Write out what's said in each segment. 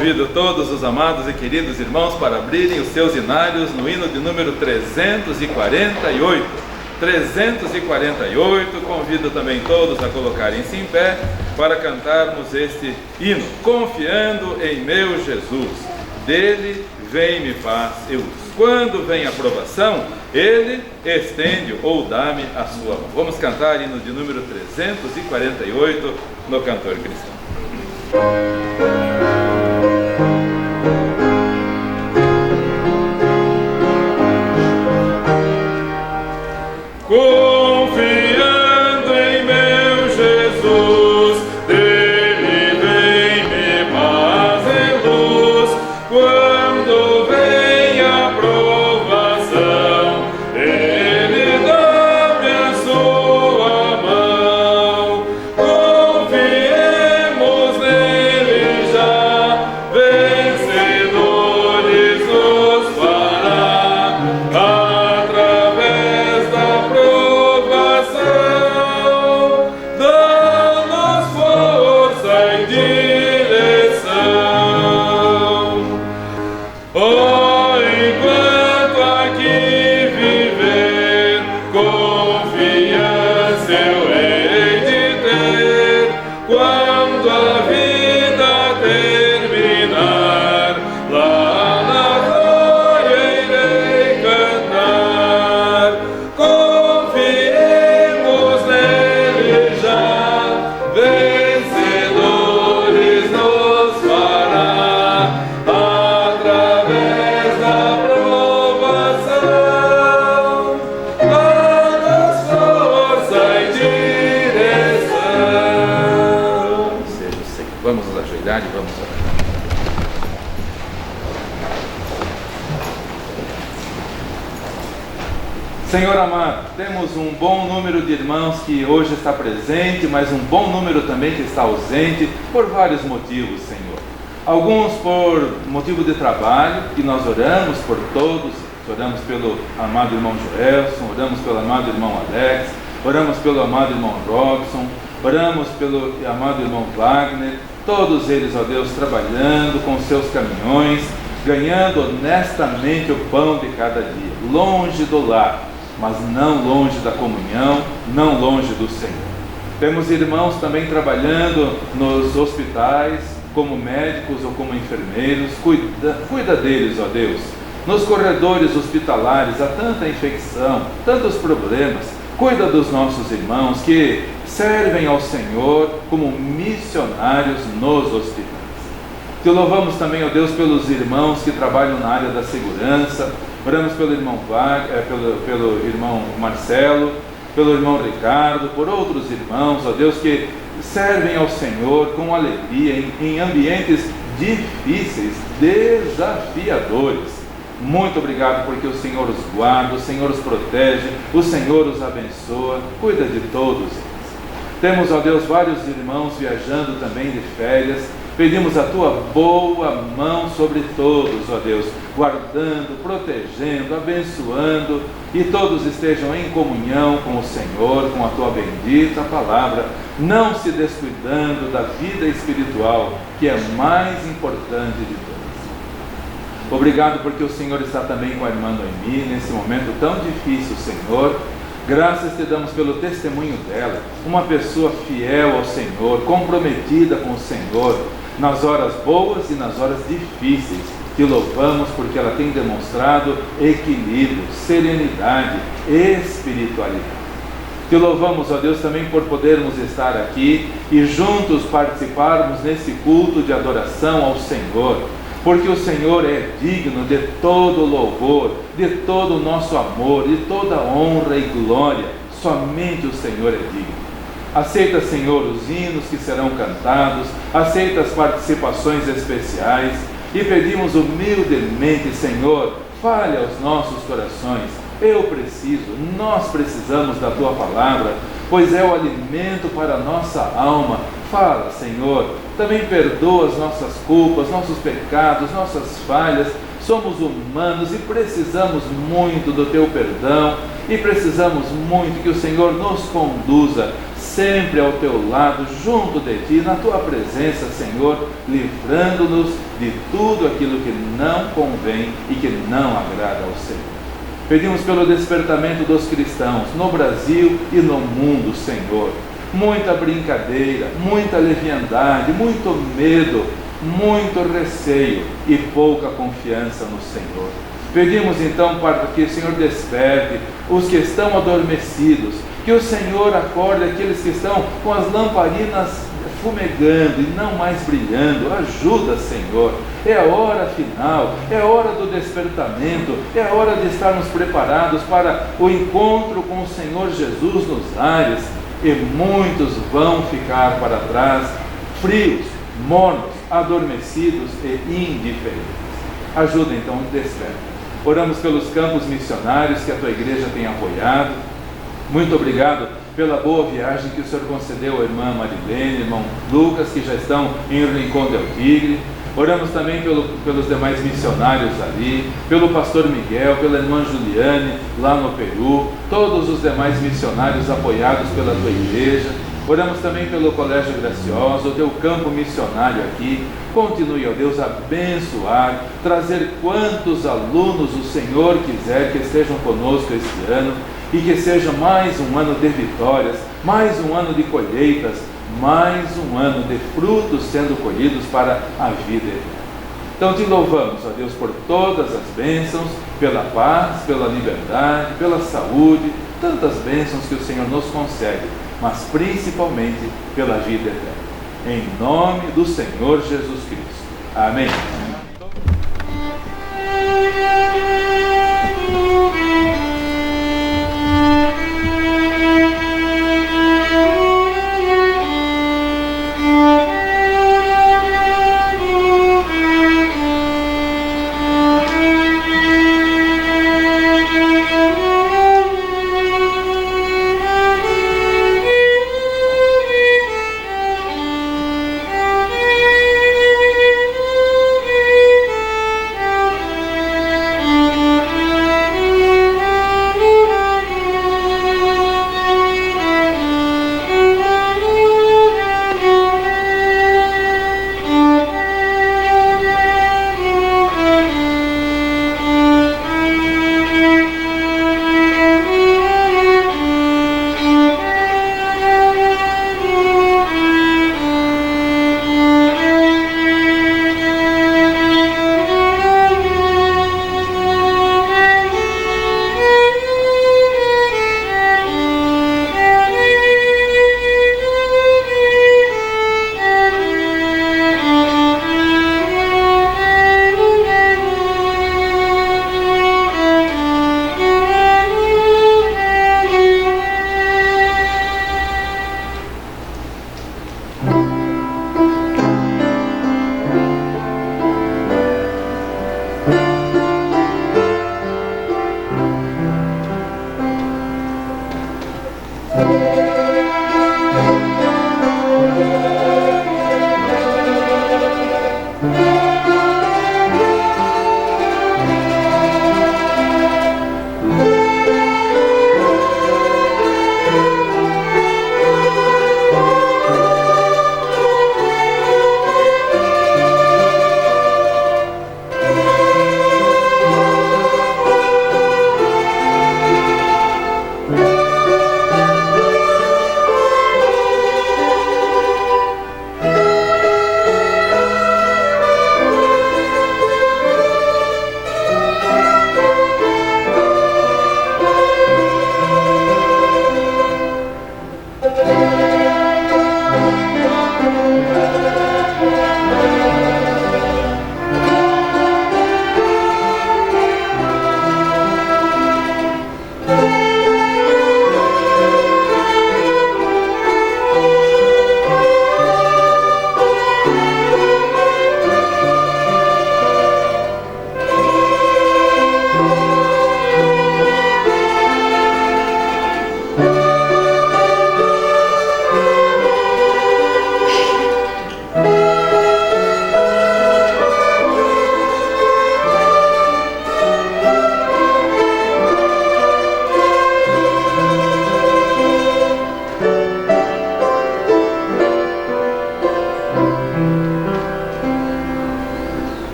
Convido todos os amados e queridos irmãos para abrirem os seus hinários no hino de número 348. 348, convido também todos a colocarem-se em pé para cantarmos este hino. Confiando em meu Jesus, dele vem-me paz e luz. Quando vem a provação, ele estende ou dá-me a sua mão. Vamos cantar hino de número 348 no Cantor Cristão. Confiando em meu Jesus, dele vem-me paz e luz. Quando vem a provação, ele dá-me a sua mão. Confiemos nele já, vencedores nos fará. Através da provação, dá-nos força e direção. Oh, enquanto aqui viver, confiança eu hei de ter. Quando a vida terminar, lá na glória irei cantar. Confiemos nele já, vencedores nos fará. Através da provação, dá-nos força e direção. Seja o Senhor. Vamos nos ajoelhar e vamos orar. Senhor amado, temos um bom número de irmãos que hoje está presente, mas um bom número também que está ausente por vários motivos, Senhor. Alguns por motivo de trabalho, que nós oramos por todos, oramos pelo amado irmão Joelson, oramos pelo amado irmão Alex, oramos pelo amado irmão Robson, oramos pelo amado irmão Wagner, todos eles, ó Deus, trabalhando com seus caminhões, ganhando honestamente o pão de cada dia, longe do lar, mas não longe da comunhão, não longe do Senhor. Temos irmãos também trabalhando nos hospitais, como médicos ou como enfermeiros. Cuida deles, ó Deus. Nos corredores hospitalares há tanta infecção, tantos problemas. Cuida dos nossos irmãos que servem ao Senhor como missionários nos hospitais. Te louvamos também, ó Deus, pelos irmãos que trabalham na área da segurança. Oramos pelo irmão Wagner, pelo irmão Marcelo, pelo irmão Ricardo, por outros irmãos, ó Deus, que servem ao Senhor com alegria em ambientes difíceis, desafiadores. Muito obrigado porque o Senhor os guarda, o Senhor os protege, o Senhor os abençoa, cuida de todos eles. Temos, ó Deus, vários irmãos viajando também de férias. Pedimos a Tua boa mão sobre todos, ó Deus, guardando, protegendo, abençoando, e todos estejam em comunhão com o Senhor, com a Tua bendita palavra, não se descuidando da vida espiritual, que é mais importante de todas. Obrigado porque o Senhor está também com a irmã Noemi, nesse momento tão difícil, Senhor. Graças te damos pelo testemunho dela, uma pessoa fiel ao Senhor, comprometida com o Senhor, nas horas boas e nas horas difíceis. Te louvamos porque ela tem demonstrado equilíbrio, serenidade, espiritualidade. Te louvamos, ó Deus, também por podermos estar aqui e juntos participarmos nesse culto de adoração ao Senhor, porque o Senhor é digno de todo louvor, de todo o nosso amor, de toda honra e glória. Somente o Senhor é digno. Aceita, Senhor, os hinos que serão cantados, aceita as participações especiais, e pedimos humildemente, Senhor, fale aos nossos corações. Eu preciso, nós precisamos da Tua palavra, pois é o alimento para a nossa alma. Fala, Senhor, também perdoa as nossas culpas, nossos pecados, nossas falhas, Somos humanos e precisamos muito do Teu perdão e precisamos muito que o Senhor nos conduza sempre ao Teu lado, junto de Ti, na Tua presença, Senhor, livrando-nos de tudo aquilo que não convém e que não agrada ao Senhor. Pedimos pelo despertamento dos cristãos no Brasil e no mundo, Senhor. Muita brincadeira, muita leviandade, muito medo, muito receio e pouca confiança no Senhor. Pedimos então para que o Senhor desperte os que estão adormecidos, que o Senhor acorde aqueles que estão com as lamparinas fumegando e não mais brilhando. Ajuda, Senhor. É a hora final, é a hora do despertamento, é a hora de estarmos preparados para o encontro com o Senhor Jesus nos ares, e muitos vão ficar para trás, frios, mornos, adormecidos e indiferentes. Ajuda então, desperta. Oramos pelos campos missionários que a Tua igreja tem apoiado. Muito obrigado pela boa viagem que o Senhor concedeu à irmã Marilene, irmão Lucas, que já estão em Rincón del Tigre. Oramos também pelos demais missionários ali, pelo pastor Miguel, pela irmã Juliane, lá no Peru, todos os demais missionários apoiados pela Tua igreja. Oramos também pelo Colégio Graciosa, o Teu campo missionário aqui. Continue, ó Deus, a abençoar, trazer quantos alunos o Senhor quiser que estejam conosco este ano, e que seja mais um ano de vitórias, mais um ano de colheitas, mais um ano de frutos sendo colhidos para a vida eterna. Então Te louvamos, ó Deus, por todas as bênçãos, pela paz, pela liberdade, pela saúde, tantas bênçãos que o Senhor nos concede, mas principalmente pela vida eterna. Em nome do Senhor Jesus Cristo. Amém.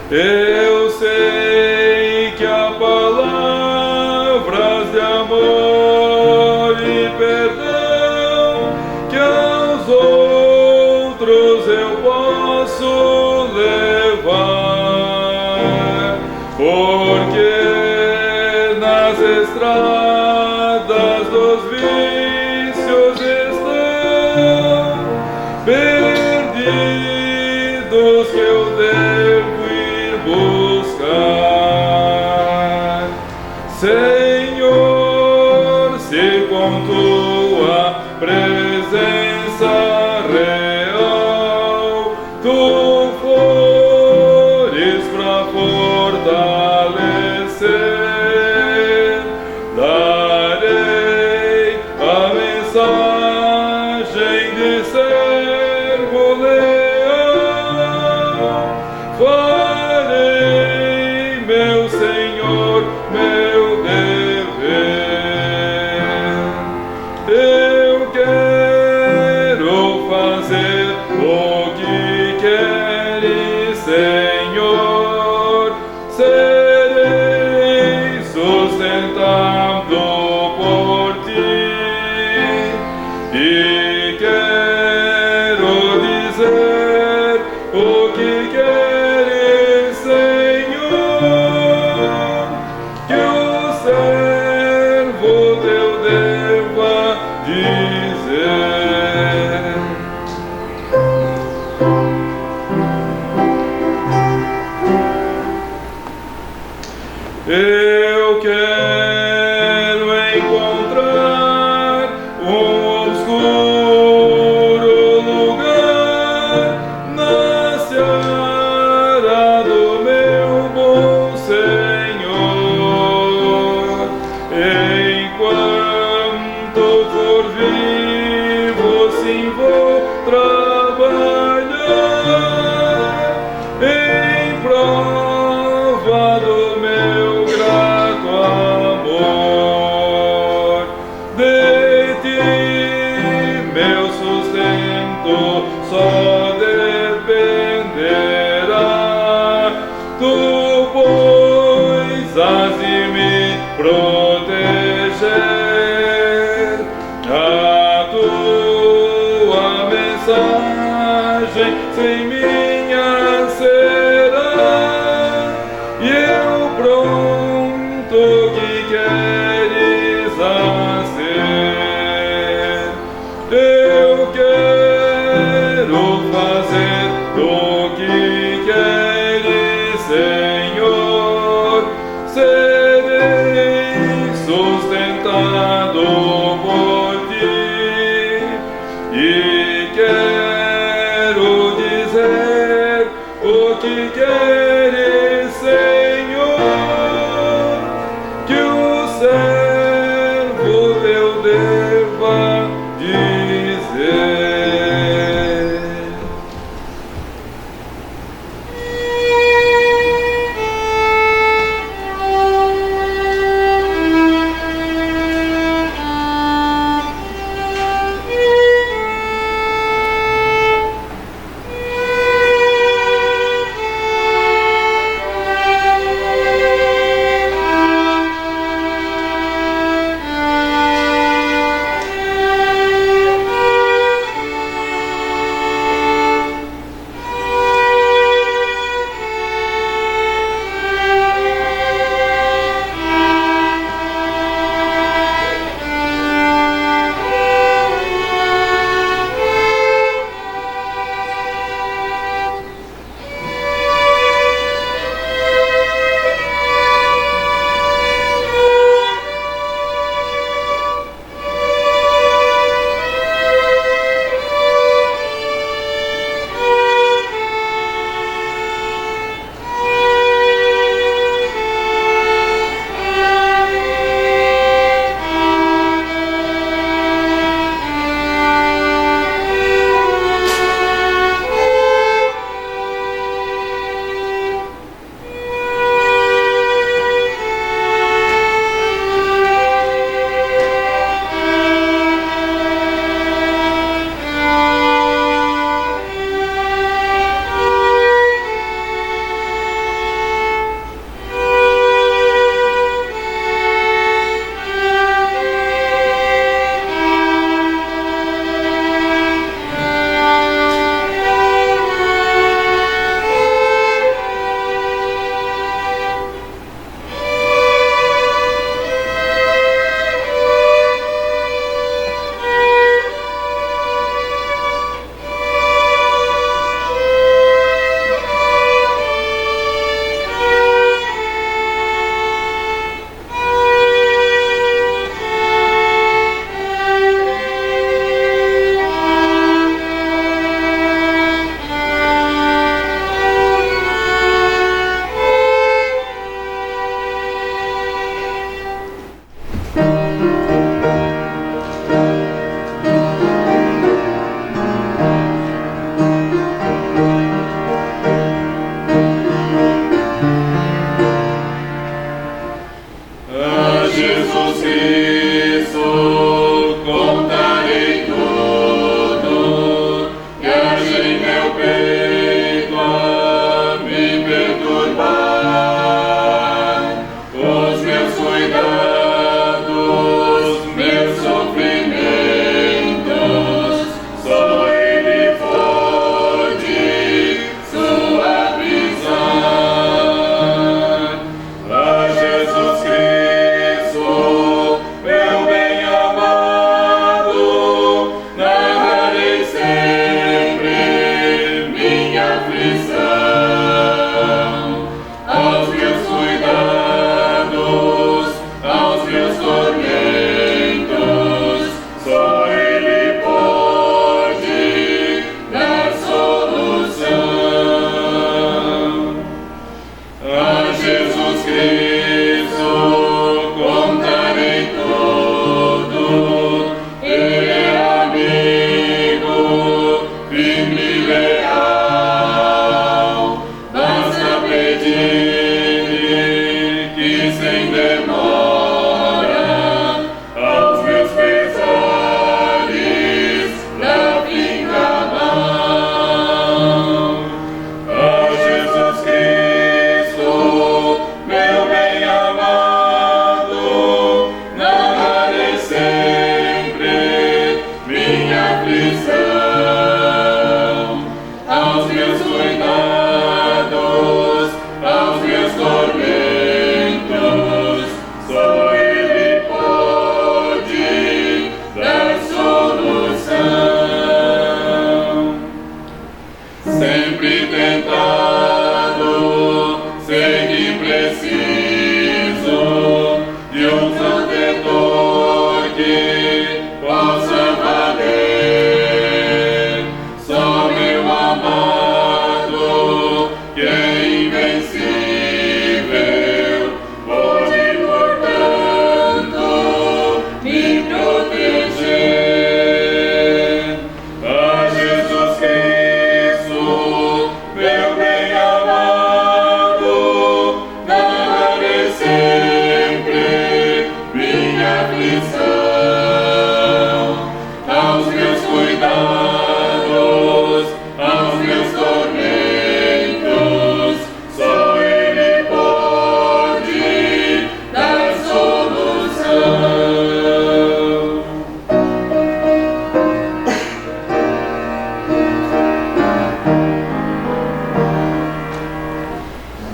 Eu sei que há palavras de amor e perdão que aos outros eu posso levar, porque nas estradas dos vícios estão perdidos que eu devo ir buscar. Senhor, se com tua presença real tu fores pra fortalecer, darei a mensagem de servo leal. Farei, meu Senhor, meu dever. Eu quero fazer o que queres, Senhor. Serei sustentado por ti e quero dizer o que queres, Senhor, que o servo teu deva dizer. Eu quero encontrar um obscuro lugar na seara do meu bom Senhor. Enquanto for vivo, sim vou trabalhar em prova do meu grato amor. De ti meu sustento só dependerá. Tu, pois, has de me proteger. A tua mensagem sem minha será, e eu pronto que queres a ser. Eu quero fazer o que queres, Senhor. Serei sustentado por ti e quero dizer o que queres, Senhor, que o servo teu deva dizer.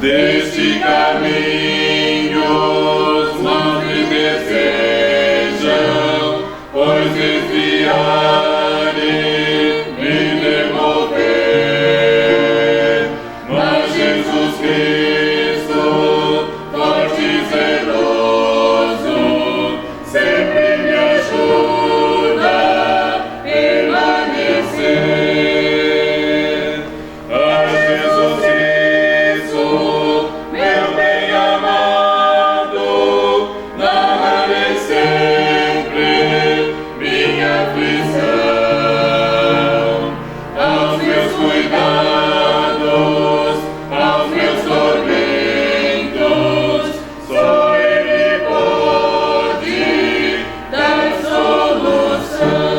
deste caminho os maus me desejam, pois desviarem, me devolver. Mas Jesus Cristo, forte e zeloso, sempre me ajuda a permanecer. A Jesus Cristo, meu bem-amado, narrarei sempre minha aflição. Aos meus cuidados, aos meus tormentos, só Ele pode dar solução.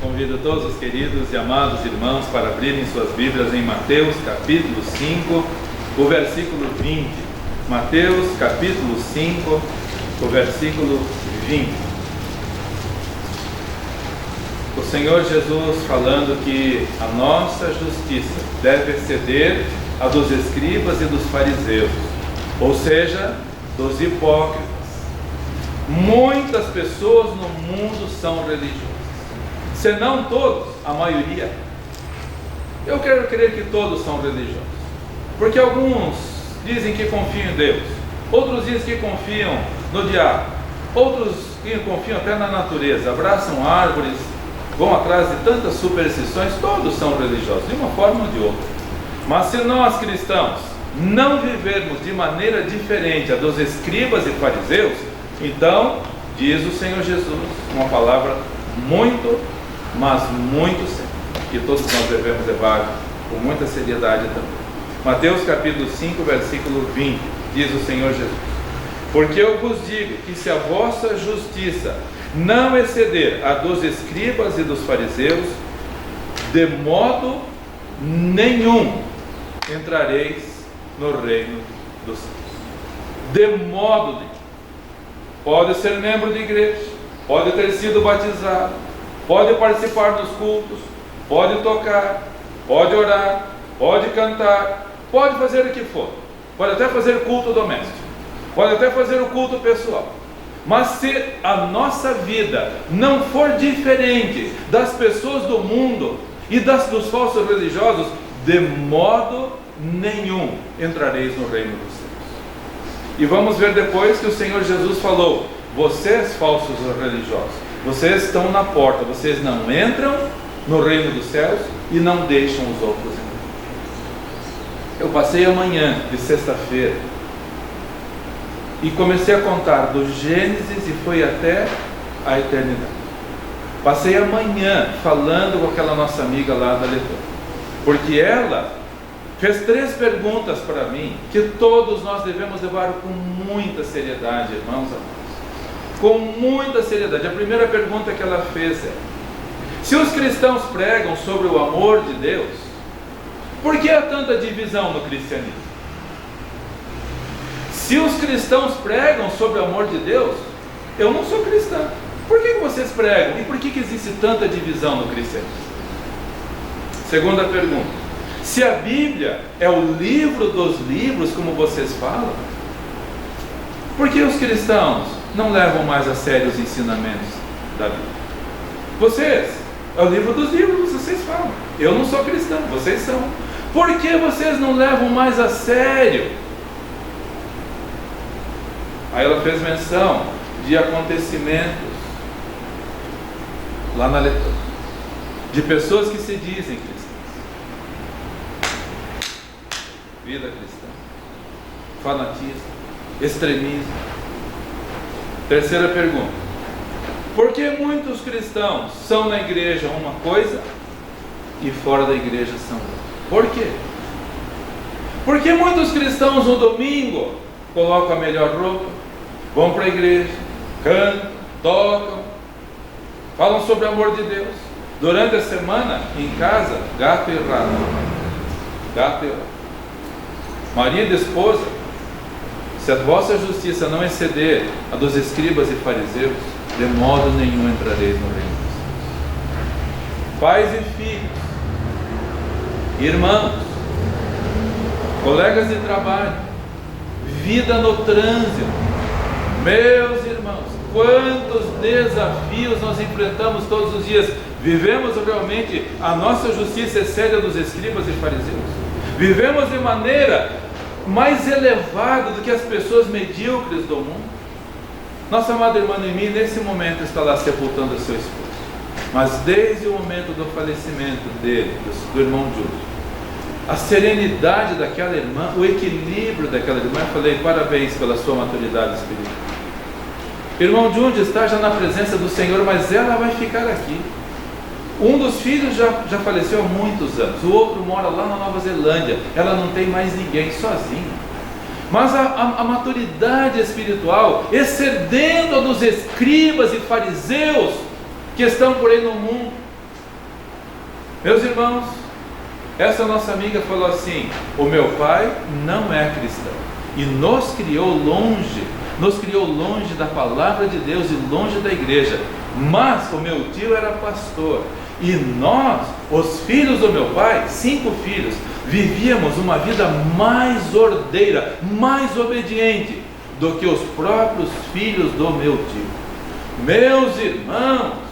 Convido todos os queridos e amados irmãos para abrirem suas Bíblias em Mateus capítulo 5, o versículo 20. Mateus capítulo 5, o versículo 20. O Senhor Jesus falando que a nossa justiça deve exceder a dos escribas e dos fariseus, ou seja, dos hipócritas. Muitas pessoas no mundo são religiosas, se não todos, a maioria. Eu quero crer que todos são religiosos, porque alguns dizem que confiam em Deus, outros dizem que confiam no diabo, outros que confiam até na natureza, abraçam árvores, vão atrás de tantas superstições. Todos são religiosos, de uma forma ou de outra. Mas se nós cristãos não vivermos de maneira diferente a dos escribas e fariseus, então, diz o Senhor Jesus, uma palavra muito, mas muito séria, que todos nós devemos levar com muita seriedade também. Mateus capítulo 5, versículo 20, diz o Senhor Jesus: porque eu vos digo que se a vossa justiça não exceder a dos escribas e dos fariseus, de modo nenhum entrareis no reino dos céus. De modo nenhum. Pode ser membro de igreja, pode ter sido batizado, pode participar dos cultos, pode tocar, pode orar, pode cantar, pode fazer o que for, pode até fazer culto doméstico, pode até fazer o culto pessoal. Mas se a nossa vida não for diferente das pessoas do mundo e dos falsos religiosos, de modo nenhum entrareis no reino dos céus. E vamos ver depois que o Senhor Jesus falou: vocês falsos religiosos, vocês estão na porta, vocês não entram no reino dos céus e não deixam os outros entrar. Eu passei a manhã de sexta-feira e comecei a contar do Gênesis e foi até a eternidade. Passei a manhã falando com aquela nossa amiga lá da Letônia, porque ela fez 3 perguntas para mim que todos nós devemos levar com muita seriedade, irmãos amados, com muita seriedade. A primeira pergunta que ela fez é: se os cristãos pregam sobre o amor de Deus, por que há tanta divisão no cristianismo? Se os cristãos pregam sobre o amor de Deus, eu não sou cristão. Por que vocês pregam? E por que existe tanta divisão no cristianismo? Segunda pergunta: se a Bíblia é o livro dos livros, como vocês falam, por que os cristãos não levam mais a sério os ensinamentos da Bíblia? Vocês, é o livro dos livros, vocês falam. Eu não sou cristão, vocês são. Por que vocês não levam mais a sério? Aí ela fez menção de acontecimentos lá na leitura, de pessoas que se dizem cristãs. Vida cristã, fanatismo, extremismo. Terceira pergunta: por que muitos cristãos são na igreja uma coisa e fora da igreja são outra? Por quê? Por que muitos cristãos no domingo colocam a melhor roupa, vão para a igreja, cantam, tocam, falam sobre o amor de Deus? Durante a semana, em casa, gato e rato. Gato e rato. Marido e esposa, se a vossa justiça não exceder a dos escribas e fariseus, de modo nenhum entrareis no reino dos céus. Pais e filhos, irmãos, colegas de trabalho, vida no trânsito. Meus irmãos, quantos desafios nós enfrentamos todos os dias. Vivemos realmente, a nossa justiça excede a dos escribas e fariseus? Vivemos de maneira mais elevada do que as pessoas medíocres do mundo? Nossa amada irmã Noemi, nesse momento, está lá sepultando o seu esposo. Mas desde o momento do falecimento dele, do irmão Júlio, a serenidade daquela irmã, o equilíbrio daquela irmã, eu falei, parabéns pela sua maturidade espiritual. Irmão Júlio está já na presença do Senhor, mas ela vai ficar aqui. Um dos filhos já faleceu há muitos anos, o outro mora lá na Nova Zelândia, ela não tem mais ninguém, sozinha. Mas a maturidade espiritual, excedendo a dos escribas e fariseus que estão por aí no mundo. Meus irmãos, essa nossa amiga falou assim: o meu pai não é cristão e nos criou longe da palavra de Deus e longe da igreja, mas o meu tio era pastor, e nós, os filhos do meu pai, 5 filhos, vivíamos uma vida mais ordeira, mais obediente do que os próprios filhos do meu tio. Meus irmãos,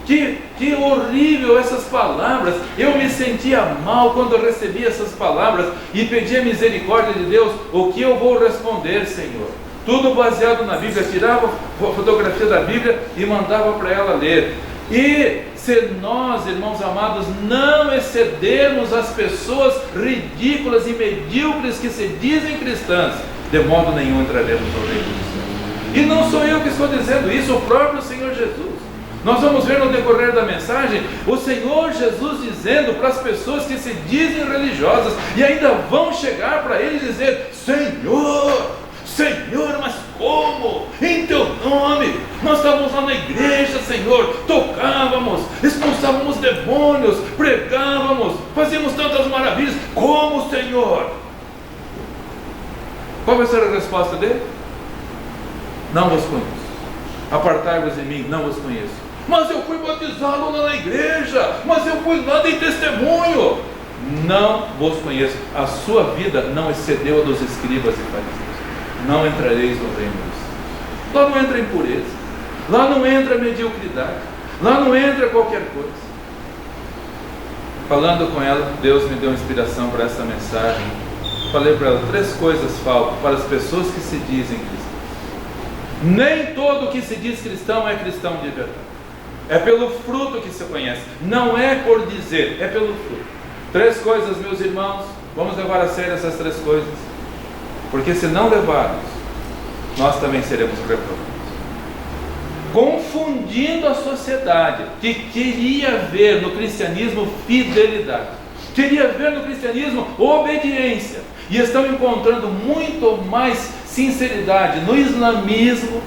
que horrível essas palavras. Eu me sentia mal quando eu recebi essas palavras e pedi a misericórdia de Deus. O que eu vou responder, Senhor? Tudo baseado na Bíblia. Tirava a fotografia da Bíblia e mandava para ela ler. E se nós, irmãos amados, não excedermos as pessoas ridículas e medíocres que se dizem cristãs, de modo nenhum entraremos no reino dos céus. E não sou eu que estou dizendo isso, o próprio Senhor Jesus. Nós vamos ver no decorrer da mensagem o Senhor Jesus dizendo para as pessoas que se dizem religiosas e ainda vão chegar para Ele e dizer: Senhor, Senhor, mas como? Em Teu nome, nós estávamos lá na igreja, Senhor, tocávamos, expulsávamos demônios, pregávamos, fazíamos tantas maravilhas. Como, Senhor? Qual vai ser a resposta dele? Não vos conheço. Apartai-vos de mim, não vos conheço. Mas eu fui batizado lá na igreja, mas eu fui lá, dei testemunho. Não vos conheço. A sua vida não excedeu a dos escribas e fariseus. Não entrareis no reino dos céus. Lá não entra impureza, lá não entra mediocridade, lá não entra qualquer coisa. Falando com ela, Deus me deu inspiração para essa mensagem. Falei para ela: 3 coisas faltam para as pessoas que se dizem cristãs. Nem todo que se diz cristão é cristão de verdade. É pelo fruto que se conhece, não é por dizer, é pelo fruto. 3 coisas, meus irmãos, vamos levar a sério essas 3 coisas, porque se não levarmos, nós também seremos reprovados. Confundindo a sociedade, que queria ver no cristianismo fidelidade, queria ver no cristianismo obediência, e estão encontrando muito mais sinceridade no islamismo,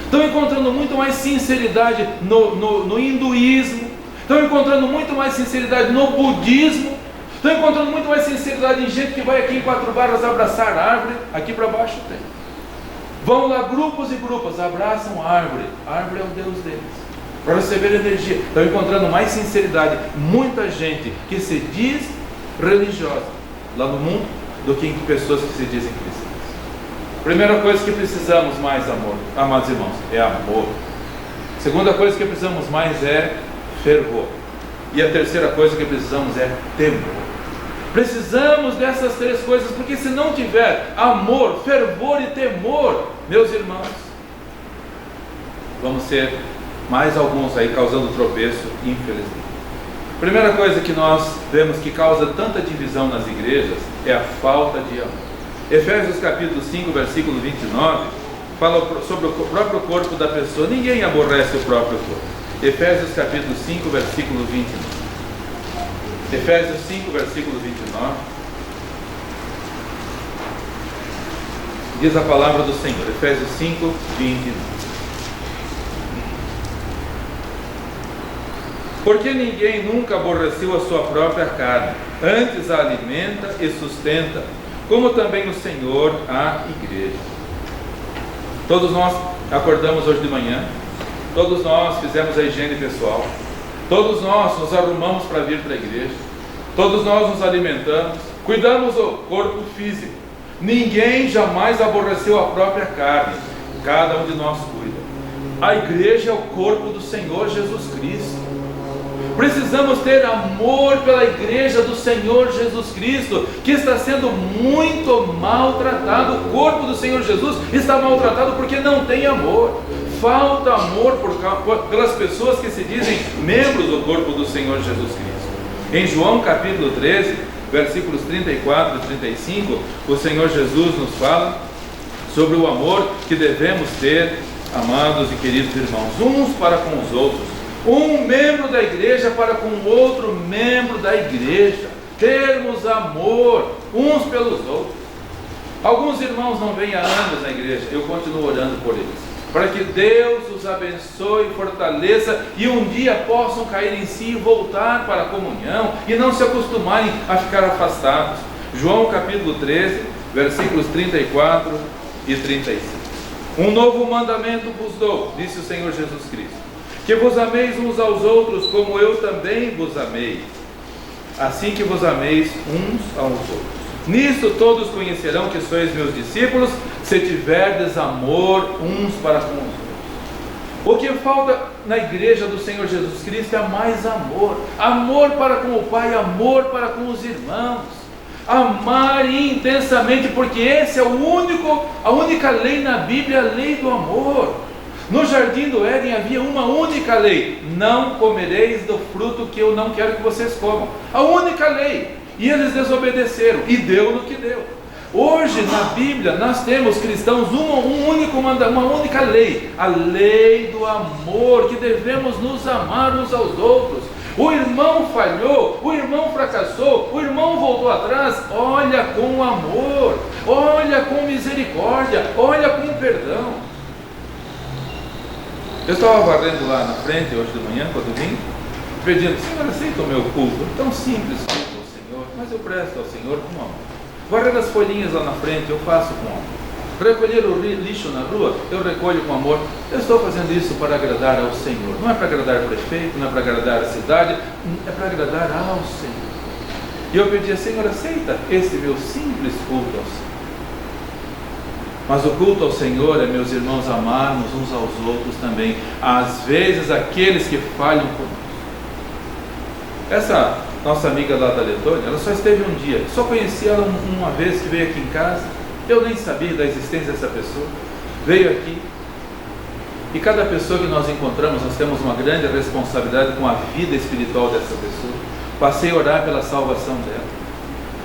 estão encontrando muito mais sinceridade no hinduísmo, estão encontrando muito mais sinceridade no budismo, estão encontrando muito mais sinceridade em gente que vai aqui em 4 Barras abraçar árvore. Aqui para baixo tem. Vão lá grupos e grupos, abraçam a árvore. A árvore é o Deus deles, para receber energia. Estão encontrando mais sinceridade. Muita gente que se diz religiosa lá no mundo do que em pessoas que se dizem cristãs. Primeira coisa que precisamos mais, amor, amados irmãos, é amor. Segunda coisa que precisamos mais é fervor. E a terceira coisa que precisamos é temor. Precisamos dessas três coisas, porque se não tiver amor, fervor e temor, meus irmãos, vamos ser mais alguns aí causando tropeço, infelizmente. Primeira coisa que nós vemos que causa tanta divisão nas igrejas é a falta de amor. Efésios capítulo 5, versículo 29, fala sobre o próprio corpo da pessoa. Ninguém aborrece o próprio corpo. Efésios capítulo 5, versículo 29. Efésios 5, versículo 29. Diz a palavra do Senhor. Efésios 5, 29. Porque ninguém nunca aborreceu a sua própria carne, antes a alimenta e sustenta, como também o Senhor a igreja. Todos nós acordamos hoje de manhã, todos nós fizemos a higiene pessoal, todos nós nos arrumamos para vir para a igreja, todos nós nos alimentamos, cuidamos do corpo físico. Ninguém jamais aborreceu a própria carne, cada um de nós cuida. A igreja é o corpo do Senhor Jesus Cristo. Precisamos ter amor pela igreja do Senhor Jesus Cristo, que está sendo muito maltratado. O corpo do Senhor Jesus está maltratado porque não tem amor. Falta amor pelas pessoas que se dizem membros do corpo do Senhor Jesus Cristo. Em João capítulo 13, versículos 34 e 35, o Senhor Jesus nos fala sobre o amor que devemos ter, amados e queridos irmãos, uns para com os outros. Um membro da igreja para com o outro membro da igreja. Termos amor uns pelos outros. Alguns irmãos não vêm há anos na igreja. Eu continuo orando por eles, para que Deus os abençoe e fortaleça, e um dia possam cair em si e voltar para a comunhão, e não se acostumarem a ficar afastados. João capítulo 13, versículos 34 e 35. Um novo mandamento vos dou, disse o Senhor Jesus Cristo, que vos ameis uns aos outros, como eu também vos amei. Assim que vos ameis uns aos outros. Nisto todos conhecerão que sois meus discípulos, se tiverdes amor uns para com os outros. O que falta na igreja do Senhor Jesus Cristo é mais amor. Amor para com o Pai, amor para com os irmãos. Amar intensamente, porque esse é a única lei na Bíblia, a lei do amor. No jardim do Éden havia uma única lei: não comereis do fruto que eu não quero que vocês comam. A única lei. E eles desobedeceram, e deu no que deu. Hoje na Bíblia nós temos cristãos uma única lei, a lei do amor, que devemos nos amar uns aos outros. O irmão falhou, o irmão fracassou, o irmão voltou atrás, olha com amor, olha com misericórdia, olha com perdão. Eu estava varrendo lá na frente hoje de manhã, quando vim, pedindo: Senhor, aceita o meu culto, tão simples culto ao Senhor, mas eu presto ao Senhor com amor. Varrer as folhinhas lá na frente, eu faço com amor. Recolher o lixo na rua, eu recolho com amor. Eu estou fazendo isso para agradar ao Senhor. Não é para agradar o prefeito, não é para agradar a cidade, é para agradar ao Senhor. E eu pedi: Senhor, aceita esse meu simples culto ao Senhor. Mas o culto ao Senhor é, meus irmãos, amarmos uns aos outros também, às vezes aqueles que falham conosco. Essa nossa amiga lá da Letônia, ela só esteve um dia, só conheci ela uma vez que veio aqui em casa. Eu nem sabia da existência dessa pessoa. Veio aqui, e cada pessoa que nós encontramos, nós temos uma grande responsabilidade com a vida espiritual dessa pessoa. Passei a orar pela salvação dela.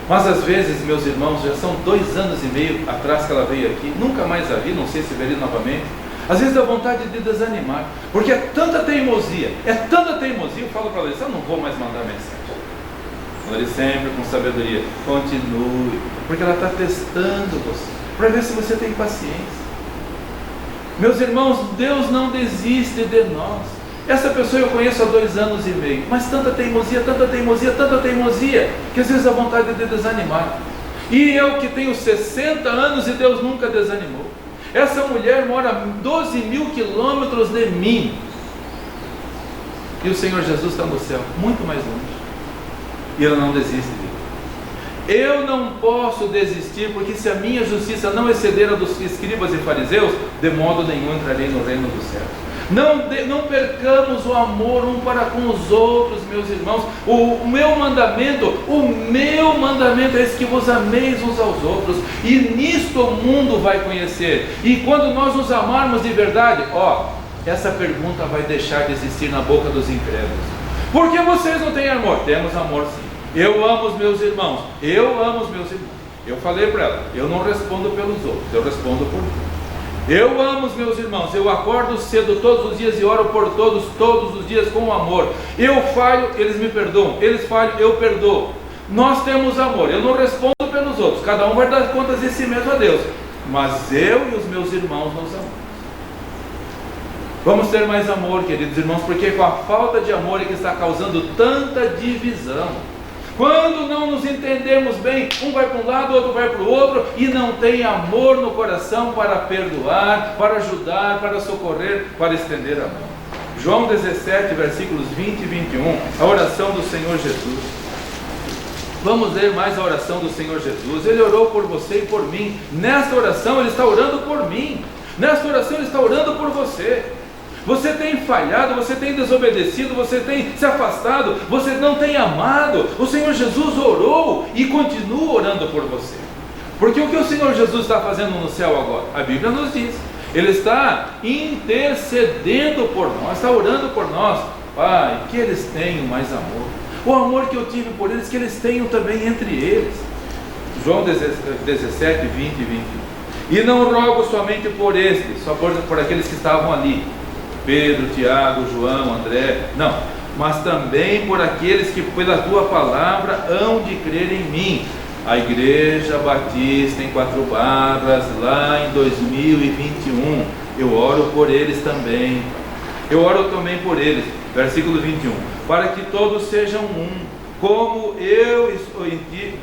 Mas às vezes, meus irmãos, já são 2 anos e meio atrás que ela veio aqui, nunca mais a vi, não sei se verei novamente. Às vezes dá vontade de desanimar, porque é tanta teimosia, eu falo para ela: eu não vou mais mandar mensagem. Falo sempre com sabedoria: continue, porque ela está testando você, para ver se você tem paciência. Meus irmãos, Deus não desiste de nós. Essa pessoa eu conheço há 2 anos e meio, mas tanta teimosia, que às vezes dá vontade de desanimar. E eu que tenho 60 anos e Deus nunca desanimou. Essa mulher mora 12.000 quilômetros de mim. E o Senhor Jesus está no céu, muito mais longe. E ela não desiste de mim. Eu não posso desistir, porque se a minha justiça não exceder a dos escribas e fariseus, de modo nenhum entrarei no reino dos céus. Não percamos o amor um para com os outros, meus irmãos. O meu mandamento é esse, que vos ameis uns aos outros. E nisto o mundo vai conhecer. E quando nós nos amarmos de verdade, essa pergunta vai deixar de existir na boca dos incrédulos. Por que vocês não têm amor? Temos amor sim. Eu amo os meus irmãos. Eu falei para ela, eu não respondo pelos outros, eu respondo por mim. Eu amo os meus irmãos, eu acordo cedo todos os dias e oro por todos os dias com amor. Eu falho, eles me perdoam, eles falham, eu perdoo. Nós temos amor, eu não respondo pelos outros, cada um vai dar contas de si mesmo a Deus, mas eu e os meus irmãos nos amamos. Vamos ter mais amor, queridos irmãos, porque com a falta de amor é que está causando tanta divisão. Quando não nos entendemos bem, um vai para um lado, o outro vai para o outro, e não tem amor no coração para perdoar, para ajudar, para socorrer, para estender a mão. João 17, versículos 20 e 21, a oração do Senhor Jesus. Vamos ler mais a oração do Senhor Jesus. Ele orou por você e por mim. Nesta oração Ele está orando por mim. Nesta oração Ele está orando por você. Você tem falhado, você tem desobedecido, você tem se afastado, você não tem amado. O Senhor Jesus orou e continua orando por você. Porque o que o Senhor Jesus está fazendo no céu agora? A Bíblia nos diz. Ele está intercedendo por nós, está orando por nós. Pai, que eles tenham mais amor. O amor que eu tive por eles, que eles tenham também entre eles. João 17, 20 e 21. E não rogo somente por estes, só por aqueles que estavam ali. Pedro, Tiago, João, André, não, mas também por aqueles que pela tua palavra hão de crer em mim. A Igreja Batista em Quatro Barras, lá em 2021, eu oro por eles também. Eu oro também por eles, versículo 21, para que todos sejam um, como eu estou em ti,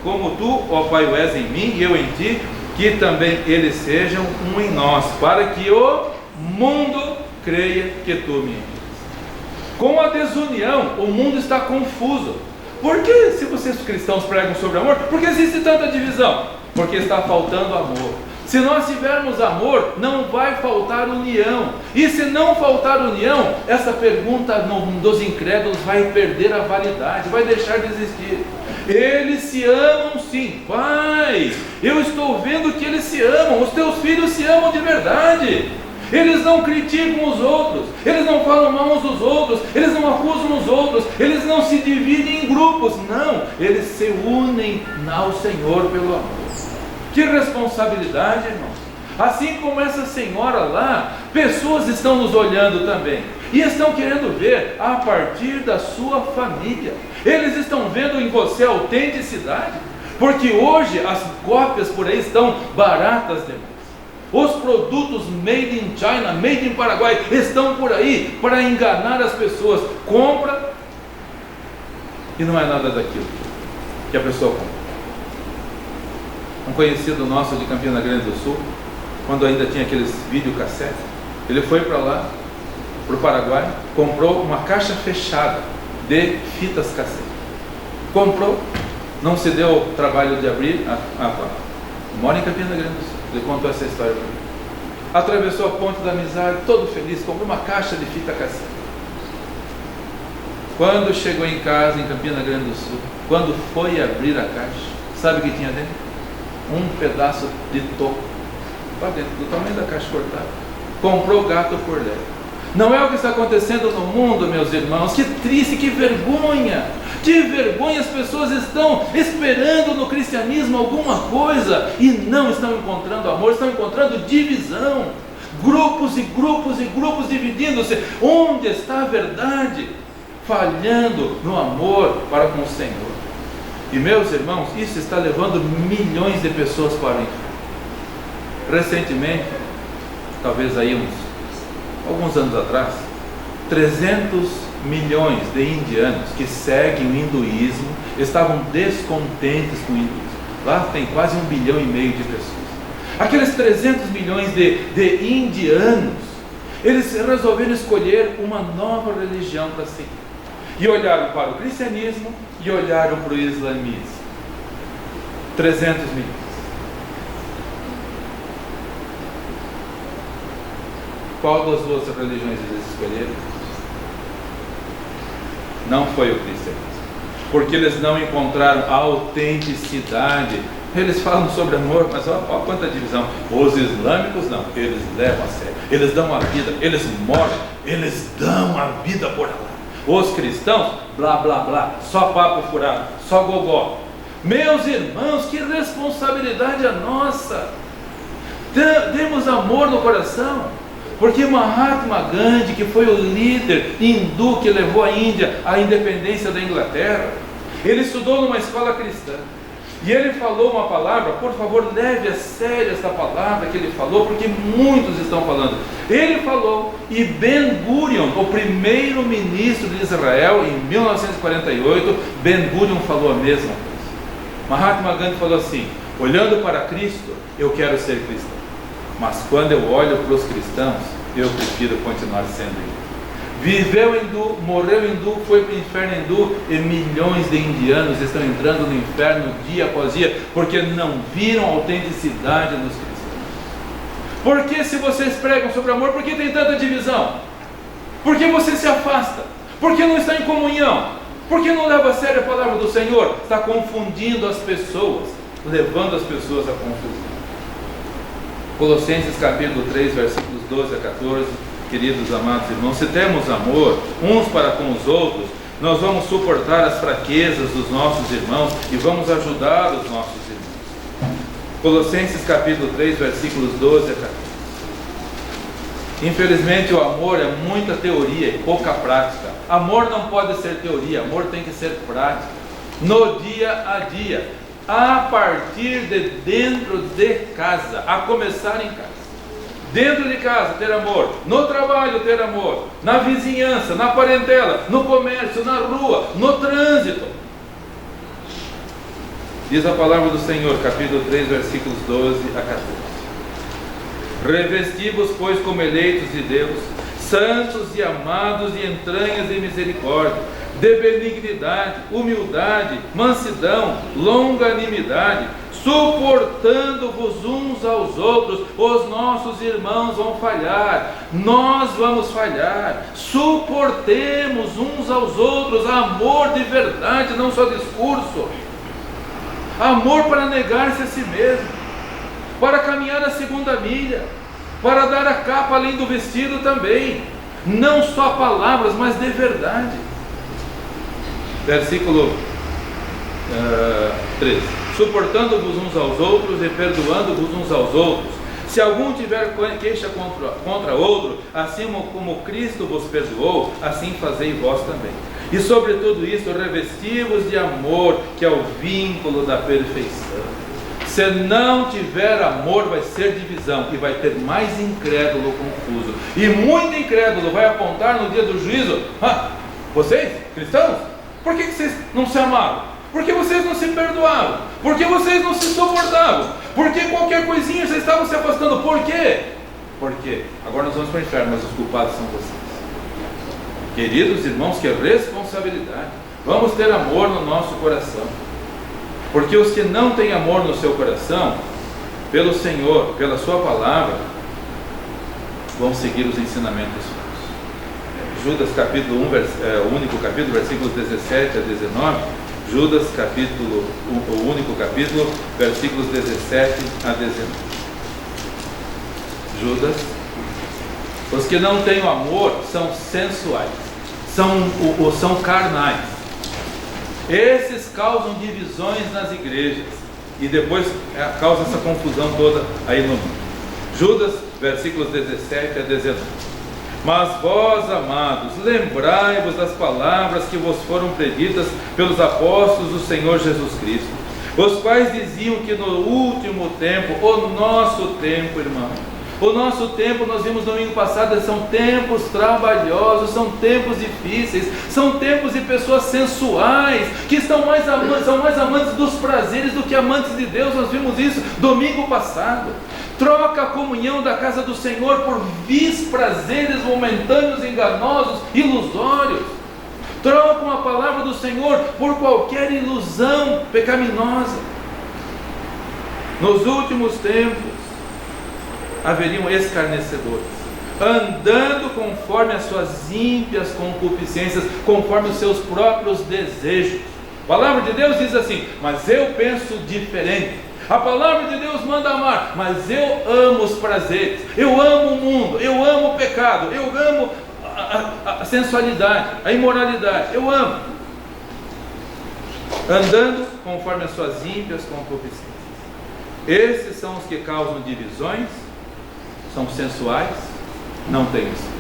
como tu, ó Pai, o és em mim e eu em ti, que também eles sejam um em nós, para que o mundo creia que tu me envias. Com a desunião, o mundo está confuso. Por que, se vocês cristãos pregam sobre amor, por que existe tanta divisão? Porque está faltando amor. Se nós tivermos amor, não vai faltar união. E se não faltar união, essa pergunta dos incrédulos vai perder a validade, vai deixar de existir. Eles se amam sim. Pai, eu estou vendo que eles se amam. Os teus filhos se amam de verdade. Eles não criticam os outros, eles não falam mal uns dos outros, eles não acusam os outros, eles não se dividem em grupos, não, eles se unem ao Senhor pelo amor. Que responsabilidade, irmãos! Assim como essa senhora lá, pessoas estão nos olhando também, e estão querendo ver a partir da sua família. Eles estão vendo em você a autenticidade, porque hoje as cópias por aí estão baratas demais. Os produtos made in China, made in Paraguai, estão por aí para enganar as pessoas. Compra e não é nada daquilo que a pessoa compra. Um conhecido nosso de Campina Grande do Sul, quando ainda tinha aqueles videocassetes, ele foi para lá, para o Paraguai, comprou uma caixa fechada de fitas cassete. Comprou, não se deu o trabalho de abrir, mora em Campina Grande do Sul. Ele contou essa história para mim. Atravessou a ponte da amizade, todo feliz, comprou uma caixa de fita cassete. Quando chegou em casa, em Campina Grande do Sul, quando foi abrir a caixa, sabe o que tinha dentro? Um pedaço de toco para dentro, do tamanho da caixa cortada. Comprou gato por leve. Não é o que está acontecendo no mundo, meus irmãos. Que triste, que vergonha. Que vergonha, as pessoas estão esperando no cristianismo alguma coisa e não estão encontrando amor, estão encontrando divisão. Grupos e grupos e grupos dividindo-se. Onde está a verdade? Falhando no amor para com o Senhor. E meus irmãos, isso está levando milhões de pessoas para o inferno. Recentemente, talvez aí alguns anos atrás, 300 milhões de indianos que seguem o hinduísmo estavam descontentes com o hinduísmo. Lá tem quase 1,5 bilhão de pessoas. Aqueles 300 milhões de indianos, eles resolveram escolher uma nova religião para seguir. E olharam para o cristianismo e olharam para o islamismo. 300 milhões. Qual das duas religiões eles escolheram? Não foi o cristianismo, porque eles não encontraram a autenticidade. Eles falam sobre amor, mas olha quanta divisão. Os islâmicos não, eles levam a sério, eles dão a vida, eles morrem, eles dão a vida por Allah. Os cristãos, blá blá blá, só papo furado, só gogó. Meus irmãos, que responsabilidade a nossa! Temos amor no coração, porque Mahatma Gandhi, que foi o líder hindu que levou a Índia à independência da Inglaterra, ele estudou numa escola cristã. E ele falou uma palavra, por favor, leve a sério esta palavra que ele falou, porque muitos estão falando. Ele falou, e Ben Gurion, o primeiro ministro de Israel, em 1948, Ben Gurion falou a mesma coisa. Mahatma Gandhi falou assim: olhando para Cristo, eu quero ser cristão, mas quando eu olho para os cristãos, eu prefiro continuar sendo hindu. Viveu hindu, morreu hindu, foi para o inferno hindu, e milhões de indianos estão entrando no inferno dia após dia, porque não viram autenticidade nos cristãos. Por que, se vocês pregam sobre amor, por que tem tanta divisão? Por que você se afasta? Por que não está em comunhão? Por que não leva a sério a palavra do Senhor? Está confundindo as pessoas, levando as pessoas à confusão. Colossenses capítulo 3, versículos 12 a 14. Queridos amados irmãos, se temos amor uns para com os outros, nós vamos suportar as fraquezas dos nossos irmãos e vamos ajudar os nossos irmãos. Colossenses capítulo 3, versículos 12 a 14. Infelizmente o amor é muita teoria e pouca prática. Amor não pode ser teoria, amor tem que ser prática, no dia a dia, a partir de dentro de casa, a começar em casa. Dentro de casa ter amor, no trabalho ter amor, na vizinhança, na parentela, no comércio, na rua, no trânsito. Diz a palavra do Senhor, capítulo 3, versículos 12 a 14. Revesti-vos, pois, como eleitos de Deus, santos e amados e entranhas de misericórdia, de benignidade, humildade, mansidão, longanimidade, suportando-vos uns aos outros. Os nossos irmãos vão falhar, nós vamos falhar, suportemos uns aos outros, amor de verdade, não só discurso, amor para negar-se a si mesmo, para caminhar a segunda milha, para dar a capa além do vestido também, não só palavras, mas de verdade. Versículo 13. Suportando-vos uns aos outros e perdoando-vos uns aos outros. Se algum tiver queixa contra outro, assim como Cristo vos perdoou, assim fazei vós também. E sobre tudo isso, revesti-vos de amor, que é o vínculo da perfeição. Se não tiver amor, vai ser divisão, e vai ter mais incrédulo confuso. E muito incrédulo vai apontar no dia do juízo: vocês, cristãos, por que vocês não se amaram? Por que vocês não se perdoaram? Por que vocês não se suportavam? Por que qualquer coisinha vocês estavam se afastando? Por quê? Porque agora nós vamos para o inferno, mas os culpados são vocês. Queridos irmãos, que responsabilidade. Vamos ter amor no nosso coração, porque os que não têm amor no seu coração, pelo Senhor, pela sua palavra, vão seguir os ensinamentos falsos. Judas capítulo 1, o único capítulo, versículos 17 a 19. Judas capítulo, o único capítulo, versículos 17 a 19. Judas. Os que não têm o amor são sensuais, são carnais. Esses causam divisões nas igrejas e depois causam essa confusão toda aí no mundo. Judas, versículos 17 a 19. Mas vós, amados, lembrai-vos das palavras que vos foram preditas pelos apóstolos do Senhor Jesus Cristo, os quais diziam que no último tempo, o nosso tempo, irmão, o nosso tempo, nós vimos no domingo passado, são tempos trabalhosos, são tempos difíceis, são tempos de pessoas sensuais, que são mais amantes dos prazeres do que amantes de Deus. Nós vimos isso domingo passado. troca a comunhão da casa do Senhor por vis prazeres momentâneos, enganosos, ilusórios. Trocam a palavra do Senhor por qualquer ilusão pecaminosa. Nos últimos tempos haveriam escarnecedores, andando conforme as suas ímpias concupiscências, conforme os seus próprios desejos. A palavra de Deus diz assim: mas eu penso diferente. A palavra de Deus manda amar, mas eu amo os prazeres, eu amo o mundo, eu amo o pecado, eu amo a sensualidade, a imoralidade, eu amo. Andando conforme as suas ímpias concupiscências. Esses são os que causam divisões, são sensuais, não têm Espírito.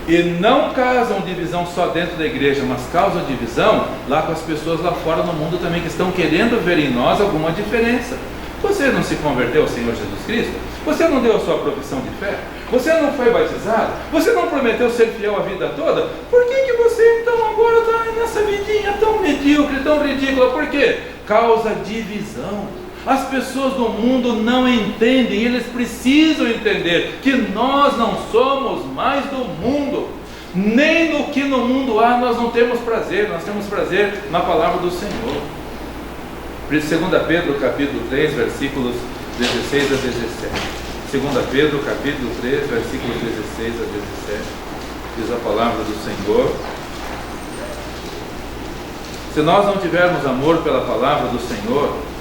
E não causam divisão só dentro da igreja, mas causam divisão lá com as pessoas lá fora no mundo também, que estão querendo ver em nós alguma diferença. Você não se converteu ao Senhor Jesus Cristo? Você não deu a sua profissão de fé? Você não foi batizado? Você não prometeu ser fiel a vida toda? Por que você então agora está nessa vidinha tão medíocre, tão ridícula? Por quê? Causa divisão. As pessoas do mundo não entendem, eles precisam entender que nós não somos mais do mundo, nem no que no mundo há nós não temos prazer, nós temos prazer na palavra do Senhor. 2 Pedro capítulo 3, versículos 16 a 17. 2 Pedro capítulo 3, versículos 16 a 17, diz a palavra do Senhor: se nós não tivermos amor pela palavra do Senhor,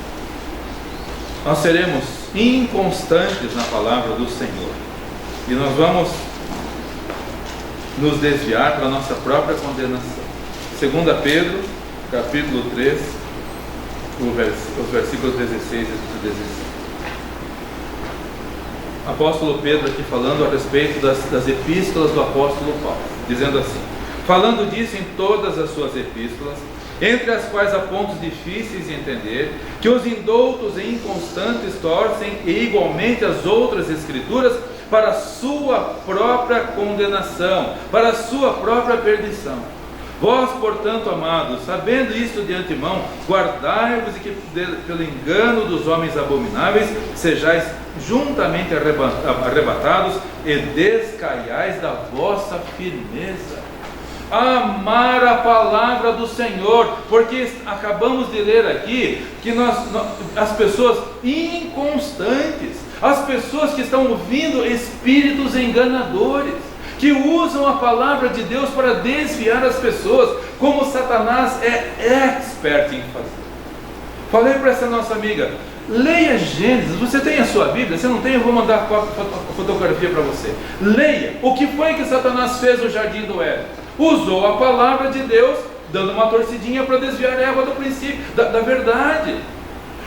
nós seremos inconstantes na palavra do Senhor, e nós vamos nos desviar para a nossa própria condenação. 2 Pedro, capítulo 3, os versículos 16 e 17. Apóstolo Pedro aqui falando a respeito das epístolas do apóstolo Paulo, dizendo assim: falando disso em todas as suas epístolas, entre as quais há pontos difíceis de entender, que os indoutos e inconstantes torcem, e igualmente as outras escrituras, para a sua própria condenação, para a sua própria perdição. Vós, portanto, amados, sabendo isto de antemão, guardai-vos e que pelo engano dos homens abomináveis sejais juntamente arrebatados e descaiais da vossa firmeza. Amar a palavra do Senhor, porque acabamos de ler aqui que as pessoas inconstantes, as pessoas que estão ouvindo espíritos enganadores, que usam a palavra de Deus para desviar as pessoas, como Satanás é expert em fazer. Falei para essa nossa amiga: leia Gênesis. Você tem a sua Bíblia? Se não tem, eu vou mandar a fotografia para você. Leia o que foi que Satanás fez no jardim do Éden. Usou a palavra de Deus, dando uma torcidinha para desviar a Eva do princípio, da verdade.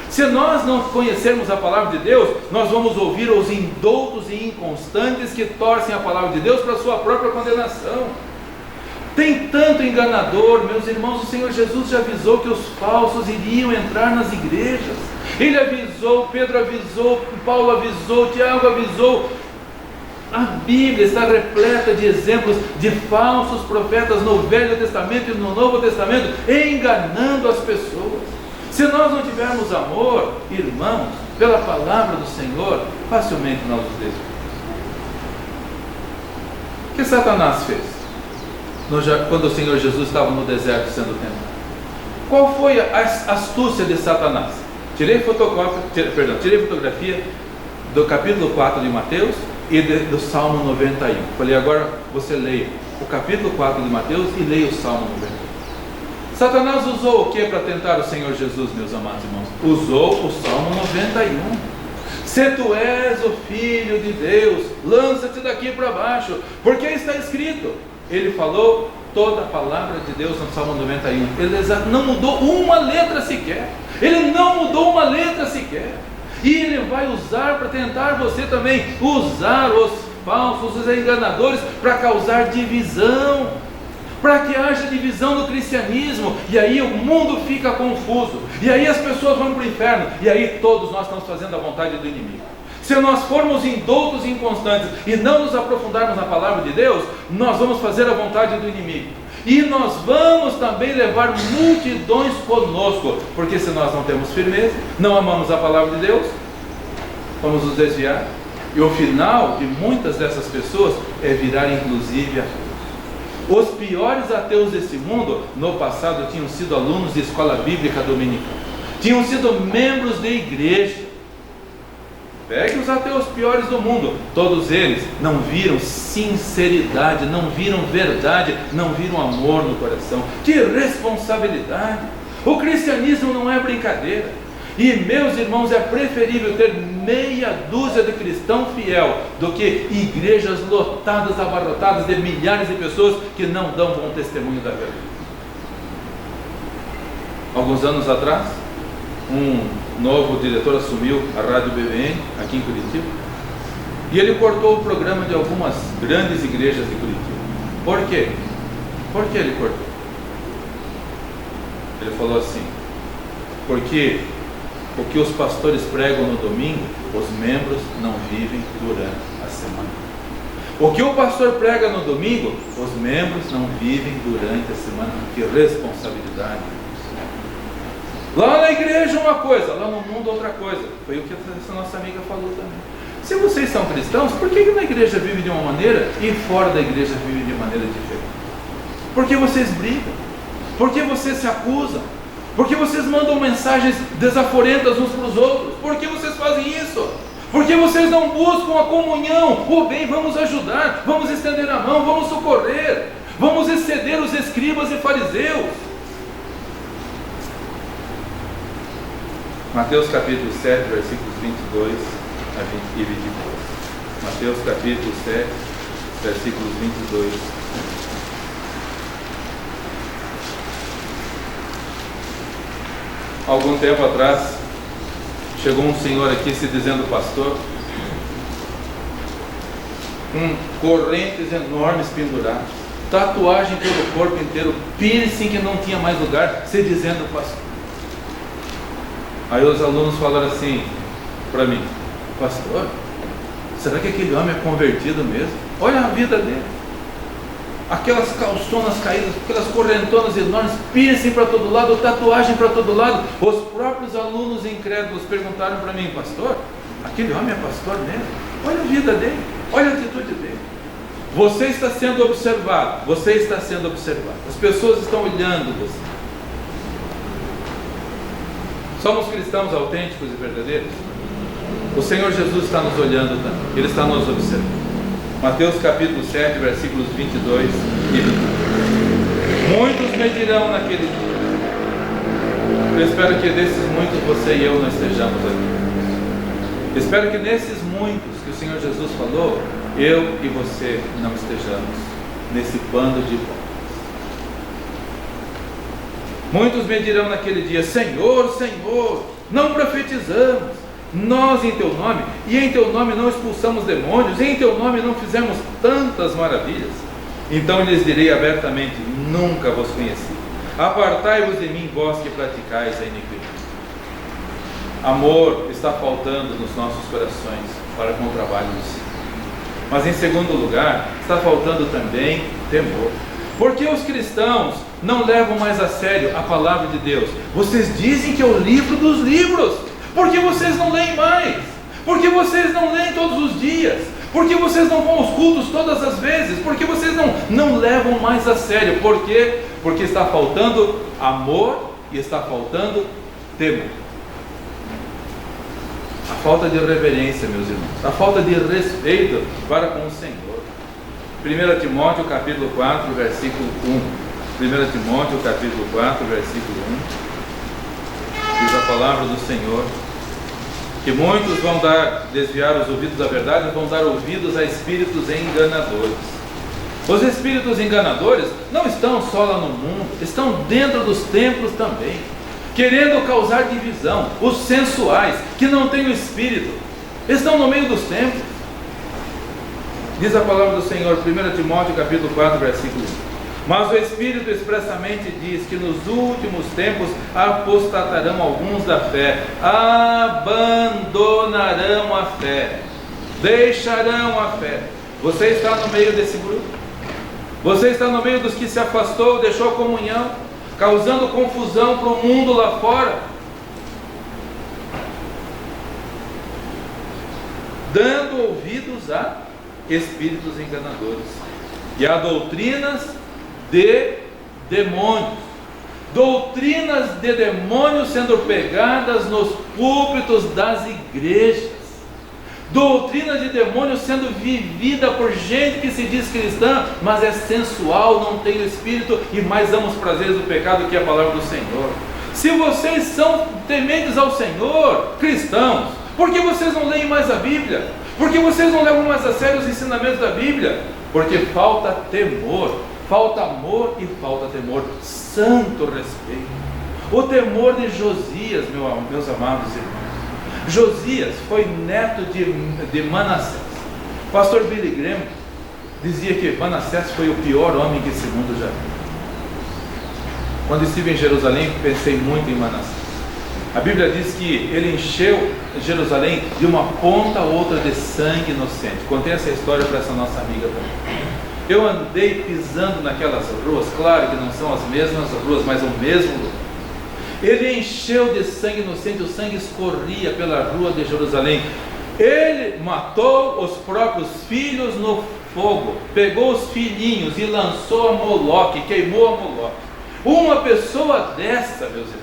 Se nós não conhecermos a palavra de Deus, nós vamos ouvir os indoutos e inconstantes que torcem a palavra de Deus para a sua própria condenação. Tem tanto enganador, meus irmãos. O Senhor Jesus já avisou que os falsos iriam entrar nas igrejas. Ele avisou, Pedro avisou, Paulo avisou, Tiago avisou. A Bíblia está repleta de exemplos de falsos profetas no Velho Testamento e no Novo Testamento, enganando as pessoas. Se nós não tivermos amor, irmãos, pela palavra do Senhor, facilmente nós os desviamos. O que Satanás fez quando o Senhor Jesus estava no deserto sendo tentado? Qual foi a astúcia de Satanás? Tirei fotografia do capítulo 4 de Mateus e do Salmo 91. Falei: agora você leia o capítulo 4 de Mateus e leia o Salmo 91. Satanás usou o que para tentar o Senhor Jesus, meus amados irmãos? Usou o Salmo 91. Se tu és o Filho de Deus, lança-te daqui para baixo, porque está escrito. Ele falou toda a palavra de Deus no Salmo 91. Ele não mudou uma letra sequer. Ele não mudou uma letra sequer. E ele vai usar para tentar você também, usar os falsos, os enganadores, para causar divisão, para que haja divisão no cristianismo, e aí o mundo fica confuso, e aí as pessoas vão para o inferno, e aí todos nós estamos fazendo a vontade do inimigo. Se nós formos indoutos e inconstantes e não nos aprofundarmos na palavra de Deus, nós vamos fazer a vontade do inimigo, e nós vamos também levar multidões conosco, porque se nós não temos firmeza, não amamos a palavra de Deus, vamos nos desviar. E o final de muitas dessas pessoas é virar inclusive ateus. Os piores ateus desse mundo, no passado, tinham sido alunos de escola bíblica dominical, tinham sido membros de igreja. Pegue os ateus piores do mundo, todos eles não viram sinceridade, não viram verdade, não viram amor no coração. Que responsabilidade! O cristianismo não é brincadeira. E, meus irmãos, é preferível ter meia dúzia de cristão fiel do que igrejas lotadas, abarrotadas de milhares de pessoas que não dão bom testemunho da verdade. Alguns anos atrás, um novo diretor assumiu a Rádio BBN aqui em Curitiba, e ele cortou o programa de algumas grandes igrejas de Curitiba. Por quê? Por que ele cortou? Ele falou assim: porque o que os pastores pregam no domingo, os membros não vivem durante a semana. O que o pastor prega no domingo, os membros não vivem durante a semana. Que responsabilidade! Lá na igreja uma coisa, lá no mundo outra coisa. Foi o que essa nossa amiga falou também. Se vocês são cristãos, por que na igreja vive de uma maneira e fora da igreja vive de maneira diferente? Porque vocês brigam, porque vocês se acusam, porque vocês mandam mensagens desaforentas uns para os outros. Por que vocês fazem isso? Porque vocês não buscam a comunhão, o bem. Vamos ajudar, vamos estender a mão, vamos socorrer, vamos exceder os escribas e fariseus. Mateus capítulo 7, versículos 22 e 22. Mateus capítulo 7, versículos 22. Algum tempo atrás, chegou um senhor aqui se dizendo pastor, com correntes enormes penduradas, tatuagem pelo corpo inteiro, piercing que não tinha mais lugar, se dizendo pastor. Aí os alunos falaram assim para mim: pastor, será que aquele homem é convertido mesmo? Olha a vida dele, aquelas calçonas caídas, aquelas correntonas enormes, piercing para todo lado, tatuagem para todo lado. Os próprios alunos incrédulos perguntaram para mim: pastor, aquele homem é pastor mesmo? Olha a vida dele, olha a atitude dele. Você está sendo observado, você está sendo observado, as pessoas estão olhando você. Somos cristãos autênticos e verdadeiros? O Senhor Jesus está nos olhando também, Ele está nos observando. Mateus capítulo 7, versículos 22 e 23. Muitos me dirão naquele dia. Eu espero que desses muitos você e eu não estejamos aqui. Espero que nesses muitos que o Senhor Jesus falou, eu e você não estejamos nesse bando de hipócritas. Muitos me dirão naquele dia: Senhor, Senhor, não profetizamos nós em teu nome, e em teu nome não expulsamos demônios, e em teu nome não fizemos tantas maravilhas? Então lhes direi abertamente: nunca vos conheci. Apartai-vos de mim, vós que praticais a iniquidade. Amor está faltando nos nossos corações para com o trabalho do Senhor. Mas em segundo lugar, está faltando também temor. Porque os cristãos não levam mais a sério a palavra de Deus. Vocês dizem que é o livro dos livros. Por que vocês não leem mais? Por que vocês não leem todos os dias? Por que vocês não vão aos cultos todas as vezes? Por que vocês não levam mais a sério? Por quê? Porque está faltando amor e está faltando temor. A falta de reverência, meus irmãos, a falta de respeito para com o Senhor. 1 Timóteo capítulo 4, versículo 1. 1 Timóteo capítulo 4, versículo 1. Diz a palavra do Senhor que muitos vão desviar os ouvidos da verdade, vão dar ouvidos a espíritos enganadores. Os espíritos enganadores não estão só lá no mundo, estão dentro dos templos também, querendo causar divisão. Os sensuais, que não têm o espírito, estão no meio dos templos. Diz a palavra do Senhor, 1 Timóteo capítulo 4, versículo 1. Mas o Espírito expressamente diz que nos últimos tempos apostatarão alguns da fé, abandonarão a fé, deixarão a fé. Você está no meio desse grupo? Você está no meio dos que se afastou, deixou a comunhão, causando confusão para o mundo lá fora? dando ouvidos a espíritos enganadores e a doutrinas de demônios. Doutrinas de demônios sendo pregadas nos púlpitos das igrejas. Doutrina de demônios sendo vivida por gente que se diz cristã, mas é sensual, não tem o Espírito e mais ama os prazeres do pecado, que é a palavra do Senhor. Se vocês são tementes ao Senhor, cristãos, por que vocês não leem mais a Bíblia? Por que vocês não levam mais a sério os ensinamentos da Bíblia? Porque falta temor, falta amor e falta temor, santo respeito. O temor de Josias, meus amados irmãos. Josias foi neto de Manassés. Pastor Billy Graham dizia que Manassés foi o pior homem que esse mundo já viu. Quando estive em Jerusalém, pensei muito em Manassés. A Bíblia diz que ele encheu Jerusalém de uma ponta a outra de sangue inocente. Contei essa história para essa nossa amiga também. Eu andei pisando naquelas ruas, claro que não são as mesmas ruas, mas o mesmo lugar. Ele encheu de sangue inocente, o sangue escorria pela rua de Jerusalém. Ele matou os próprios filhos no fogo, pegou os filhinhos e lançou a Moloque, queimou a Moloque. Uma pessoa dessa, meus irmãos,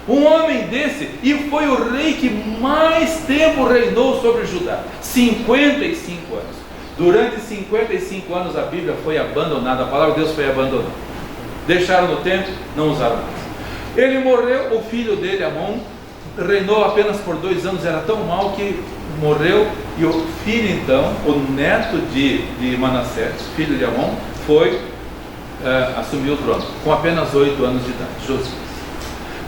um homem desse, e foi o rei que mais tempo reinou sobre Judá, 55 anos. Durante 55 anos a Bíblia foi abandonada, a palavra de Deus foi abandonada. Deixaram no templo, não usaram mais. Ele morreu, o filho dele, Amon, reinou apenas por 2 anos, era tão mal que morreu, e o filho então, o neto de Manassés, filho de Amon, assumiu o trono, com apenas 8 anos de idade, Josias.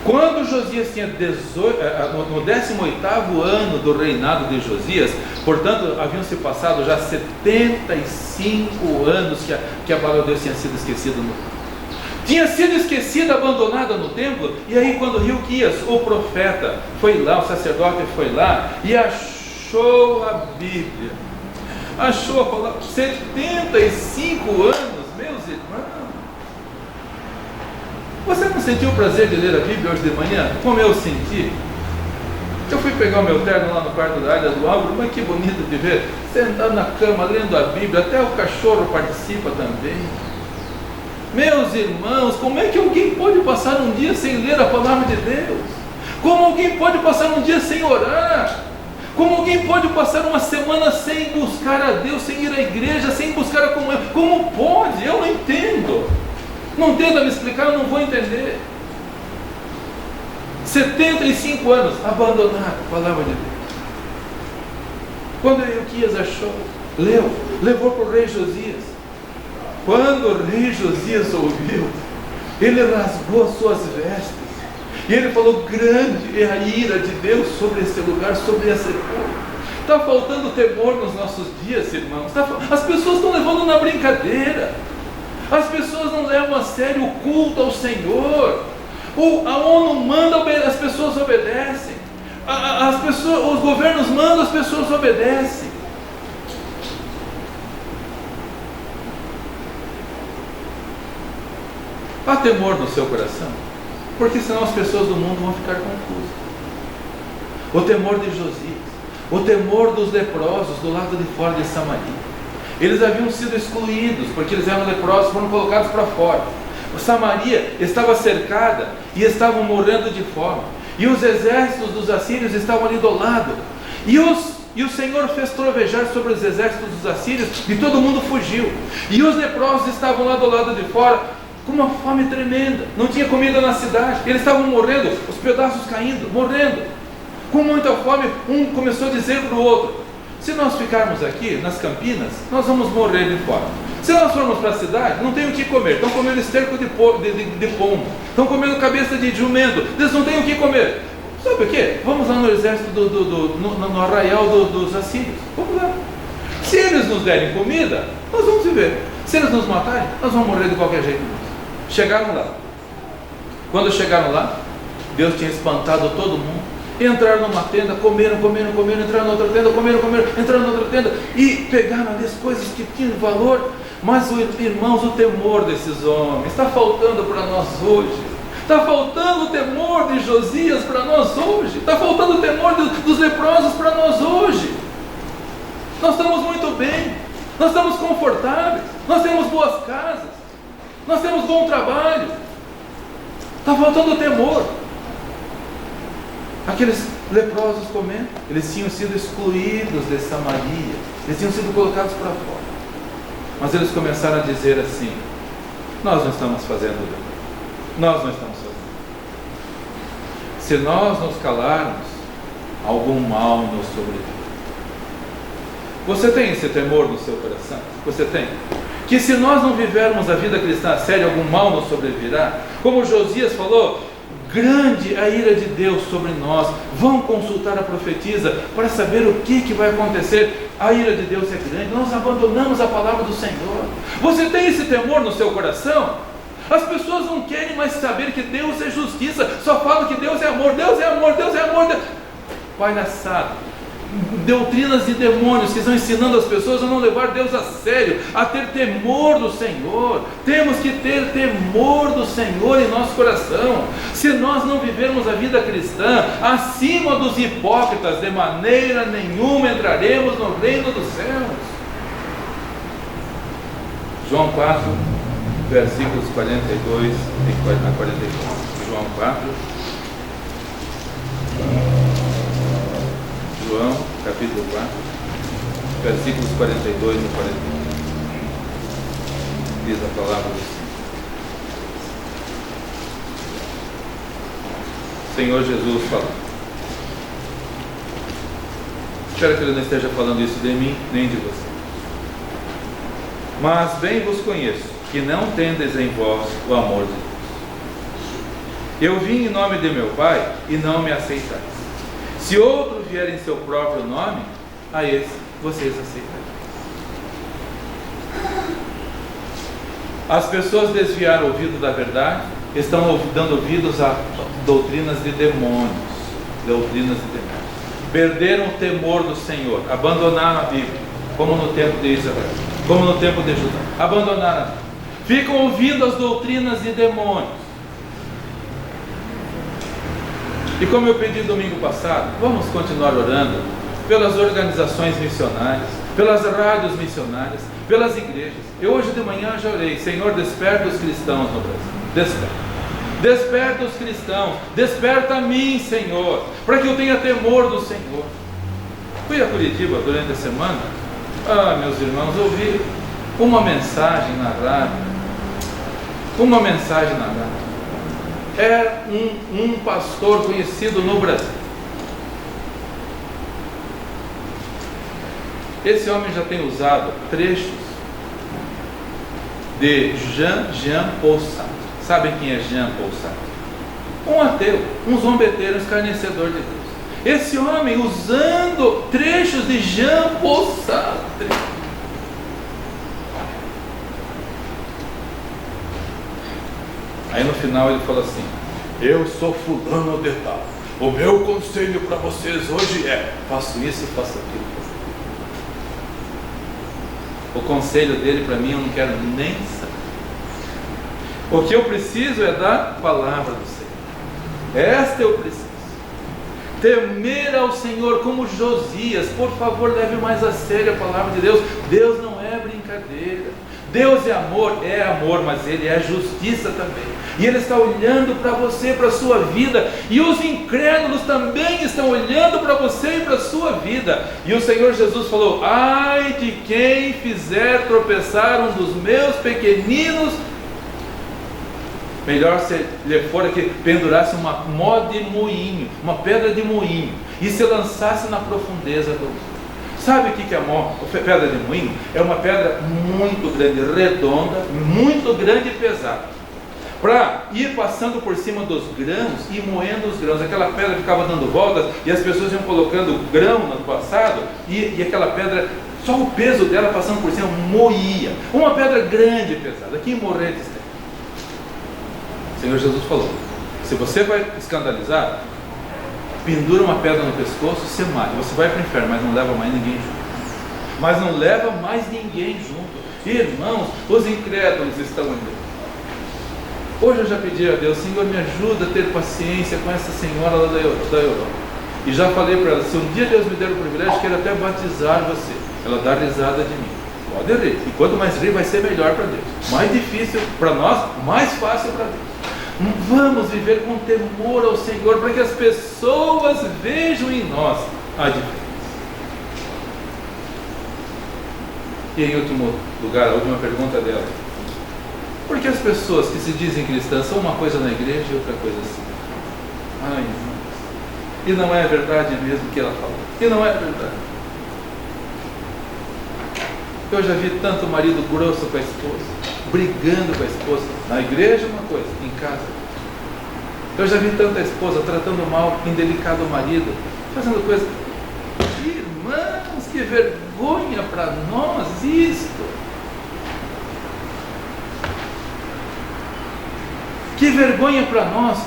Quando Josias tinha no 18º ano do reinado de Josias, portanto, haviam se passado já 75 anos que a palavra de Deus tinha sido esquecida no templo. Tinha sido esquecida, abandonada no templo, e aí quando Hilquias, o profeta, foi lá, o sacerdote foi lá, e achou a Bíblia, achou a palavra, 75 anos, meus irmãos. Você não sentiu o prazer de ler a Bíblia hoje de manhã, como eu senti? Eu fui pegar o meu terno lá no quarto da área do Álvaro, mas que bonito de ver, sentado na cama, lendo a Bíblia, até o cachorro participa também. Meus irmãos, como é que alguém pode passar um dia sem ler a palavra de Deus? Como alguém pode passar um dia sem orar? Como alguém pode passar uma semana sem buscar a Deus, sem ir à igreja, sem buscar a comunhão? Como pode? Eu não entendo. Não tenta me explicar, eu não vou entender. 75 anos, abandonado a palavra de Deus. Quando Hilquias achou, levou para o rei Josias. Quando o rei Josias ouviu, ele rasgou as suas vestes, e ele falou: grande é a ira de Deus sobre esse lugar, sobre esse povo. Está faltando temor nos nossos dias, irmãos. As pessoas estão levando na brincadeira, as pessoas não levam a sério o culto ao Senhor. A ONU manda, as pessoas obedecem, os governos mandam, as pessoas obedecem. Há temor no seu coração, porque senão as pessoas do mundo vão ficar confusas. O temor de Josias, o temor dos leprosos do lado de fora de Samaria. Eles haviam sido excluídos, porque eles eram leprosos, foram colocados para fora. Samaria estava cercada e estavam morrendo de fome, e os exércitos dos assírios estavam ali do lado, e o Senhor fez trovejar sobre os exércitos dos assírios, e todo mundo fugiu, e os leprosos estavam lá do lado de fora, com uma fome tremenda, não tinha comida na cidade, eles estavam morrendo, os pedaços caindo, morrendo, com muita fome. Um começou a dizer para o outro: se nós ficarmos aqui nas Campinas, nós vamos morrer de fome. Se nós formos para a cidade, não tem o que comer, estão comendo esterco de pombo, estão comendo cabeça de jumento, eles não têm o que comer. Sabe o que? Vamos lá no exército, no arraial dos assírios, vamos lá. Se eles nos derem comida, nós vamos viver. Se eles nos matarem, nós vamos morrer de qualquer jeito. Chegaram lá. Quando chegaram lá, Deus tinha espantado todo mundo. Entraram numa tenda, comeram, entraram na outra tenda, comeram, entraram na outra tenda, e pegaram ali as coisas que tinham valor. Mas, irmãos, o temor desses homens está faltando para nós hoje. Está faltando o temor de Josias para nós hoje. Está faltando o temor dos leprosos para nós hoje. muito bem, nós estamos confortáveis, nós temos boas casas, nós temos bom trabalho. Está faltando temor. Aqueles leprosos comentam, eles tinham sido excluídos de Samaria, eles tinham sido colocados para fora. Mas eles começaram a dizer assim: nós não estamos fazendo bem, nós não estamos fazendo. Se nós nos calarmos, algum mal nos sobrevirá. Você tem esse temor no seu coração? Você tem? Que se nós não vivermos a vida cristã a sério, algum mal nos sobrevirá? Como Josias falou, grande a ira de Deus sobre nós. Vão consultar a profetisa para saber o que vai acontecer. A ira de Deus é grande, nós abandonamos a palavra do Senhor. Você tem esse temor no seu coração? As pessoas não querem mais saber que Deus é justiça, só falam que Deus é amor, Deus é amor, Deus é amor. Palhaçada. Doutrinas de demônios que estão ensinando as pessoas a não levar Deus a sério, a ter temor do Senhor. Temos que ter temor do Senhor em nosso coração. Se nós não vivermos a vida cristã acima dos hipócritas, de maneira nenhuma entraremos no reino dos céus. João 4, versículos 42 e 44. João 4. João, capítulo 4, versículos 42 e 41. Diz a palavra do Senhor. Senhor Jesus fala. Espero que Ele não esteja falando isso de mim, nem de você. Mas bem vos conheço, que não tendes em vós o amor de Deus. Eu vim em nome de meu Pai, e não me aceitais. Se outro vier em seu próprio nome, a esse vocês aceitarão. As pessoas desviaram o ouvido da verdade, estão dando ouvidos a doutrinas de demônios. Perderam o temor do Senhor, abandonaram a Bíblia, como no tempo de Israel, como no tempo de Judá. Abandonaram a Bíblia. Ficam ouvindo as doutrinas de demônios. E como eu pedi domingo passado, vamos continuar orando pelas organizações missionárias, pelas rádios missionárias, pelas igrejas. Eu hoje de manhã já orei: Senhor, desperta os cristãos no Brasil. Desperta os cristãos. Desperta a mim, Senhor, para que eu tenha temor do Senhor. Fui a Curitiba durante a semana. Meus irmãos, ouvi uma mensagem na rádio. É um pastor conhecido no Brasil. Esse homem já tem usado trechos de Jean Paul Sartre. Sabem quem é Jean Paul Sartre? Um ateu, um zombeteiro, um escarnecedor de Deus. Esse homem usando trechos de Jean Paul Sartre. Aí no final ele fala assim: eu sou fulano de tal, o meu conselho para vocês hoje é: faço isso, faço aquilo. O conselho dele para mim eu não quero nem saber. O que eu preciso é da palavra do Senhor. Esta eu preciso. Temer ao Senhor como Josias. Por favor, leve mais a sério a palavra de Deus. Deus não é brincadeira. Deus é amor, mas Ele é justiça também. E Ele está olhando para você, para a sua vida. E os incrédulos também estão olhando para você e para a sua vida. E o Senhor Jesus falou: ai de quem fizer tropeçar um dos meus pequeninos. Melhor se lhe for que pendurasse uma mó de moinho, uma pedra de moinho, e se lançasse na profundeza do mar. Sabe o que é a pedra de moinho? É uma pedra muito grande, redonda, muito grande e pesada, para ir passando por cima dos grãos e moendo os grãos. Aquela pedra ficava dando voltas e as pessoas iam colocando grão no passado, e aquela pedra, só o peso dela passando por cima, moía. Uma pedra grande e pesada. Que morretes tem. O Senhor Jesus falou: se você vai escandalizar, pendura uma pedra no pescoço, você mata. Você vai para o inferno, mas não leva mais ninguém junto. Irmãos, os incrédulos estão ali. Hoje eu já pedi a Deus: Senhor, me ajuda a ter paciência com essa senhora lá da Europa. E já falei para ela: se um dia Deus me der o privilégio, quero até batizar você. Ela dá risada de mim. Pode rir. E quanto mais rir, vai ser melhor para Deus. Mais difícil para nós, mais fácil para Deus. Vamos viver com temor ao Senhor, para que as pessoas vejam em nós a diferença. E em último lugar, a última pergunta dela: por que as pessoas que se dizem cristãs são uma coisa na igreja e outra coisa assim? Ai, irmãos, e não é verdade mesmo que ela falou? E não é verdade? Eu já vi tanto marido grosso com a esposa, brigando com a esposa, na igreja uma coisa, em casa. Eu já vi tanta esposa tratando mal, indelicado o marido, fazendo coisa. Irmãos, que vergonha para nós isto! Que vergonha para nós,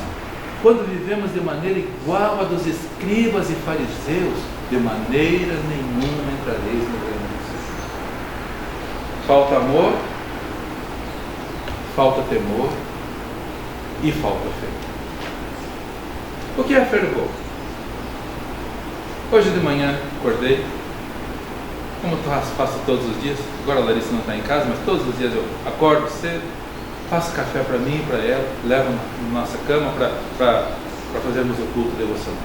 quando vivemos de maneira igual a dos escribas e fariseus. De maneira nenhuma entrareis no reino dos céus. Falta amor, falta temor e falta fé. O que é fervor? Hoje de manhã acordei, como faço todos os dias. Agora a Larissa não está em casa, mas todos os dias eu acordo cedo, faço café para mim e para ela, levo na nossa cama para fazermos o culto devocional.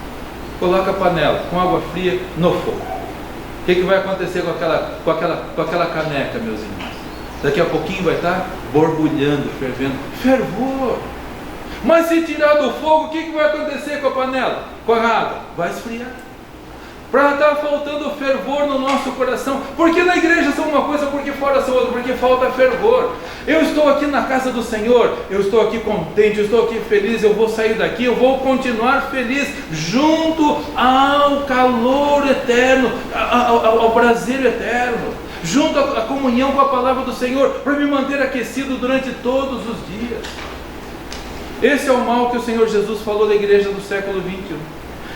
Coloca a panela com água fria no fogo. O que vai acontecer com aquela caneca, meus irmãos? Daqui a pouquinho vai estar borbulhando, fervendo. Fervor! Mas se tirar do fogo, o que vai acontecer com a panela? Com a água? Vai esfriar. Para estar faltando fervor no nosso coração. Porque na igreja são uma coisa, porque fora são outra, porque falta fervor. Eu estou aqui na casa do Senhor, eu estou aqui contente, eu estou aqui feliz, eu vou sair daqui, eu vou continuar feliz, junto ao calor eterno, ao prazer eterno, junto à comunhão com a palavra do Senhor, para me manter aquecido durante todos os dias. Esse é o mal que o Senhor Jesus falou da igreja do século 21,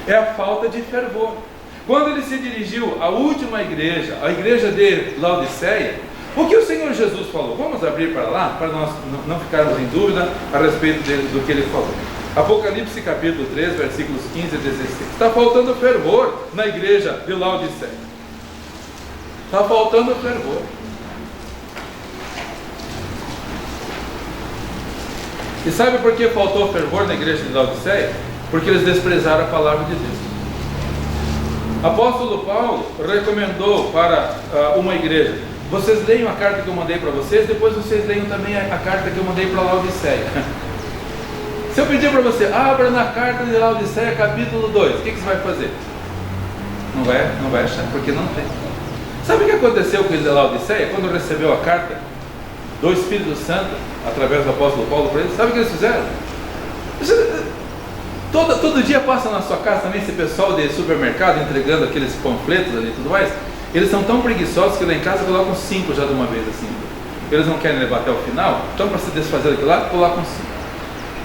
é a falta de fervor. Quando ele se dirigiu à última igreja, a igreja de Laodiceia, o que o Senhor Jesus falou? Vamos abrir para lá, para nós não ficarmos em dúvida a respeito do que ele falou. Apocalipse capítulo 3, versículos 15 a 16. Está faltando fervor na igreja de Laodiceia. Está faltando fervor. E sabe por que faltou fervor na igreja de Laodiceia? Porque eles desprezaram a palavra de Deus. Apóstolo Paulo recomendou para uma igreja: vocês leiam a carta que eu mandei para vocês, depois vocês leiam também a carta que eu mandei para Laodiceia. Se eu pedir para você, abra na carta de Laodiceia capítulo 2, o que você vai fazer? Não vai achar, porque não tem. Sabe o que aconteceu com a Laodiceia quando recebeu a carta do Espírito Santo através do apóstolo Paulo para eles? Sabe o que eles fizeram? Todo dia passa na sua casa também esse pessoal de supermercado entregando aqueles panfletos ali e tudo mais. Eles são tão preguiçosos que lá em casa colocam 5 já de uma vez assim. Eles não querem levar até o final, então para se desfazer daquilo lá, colocam 5.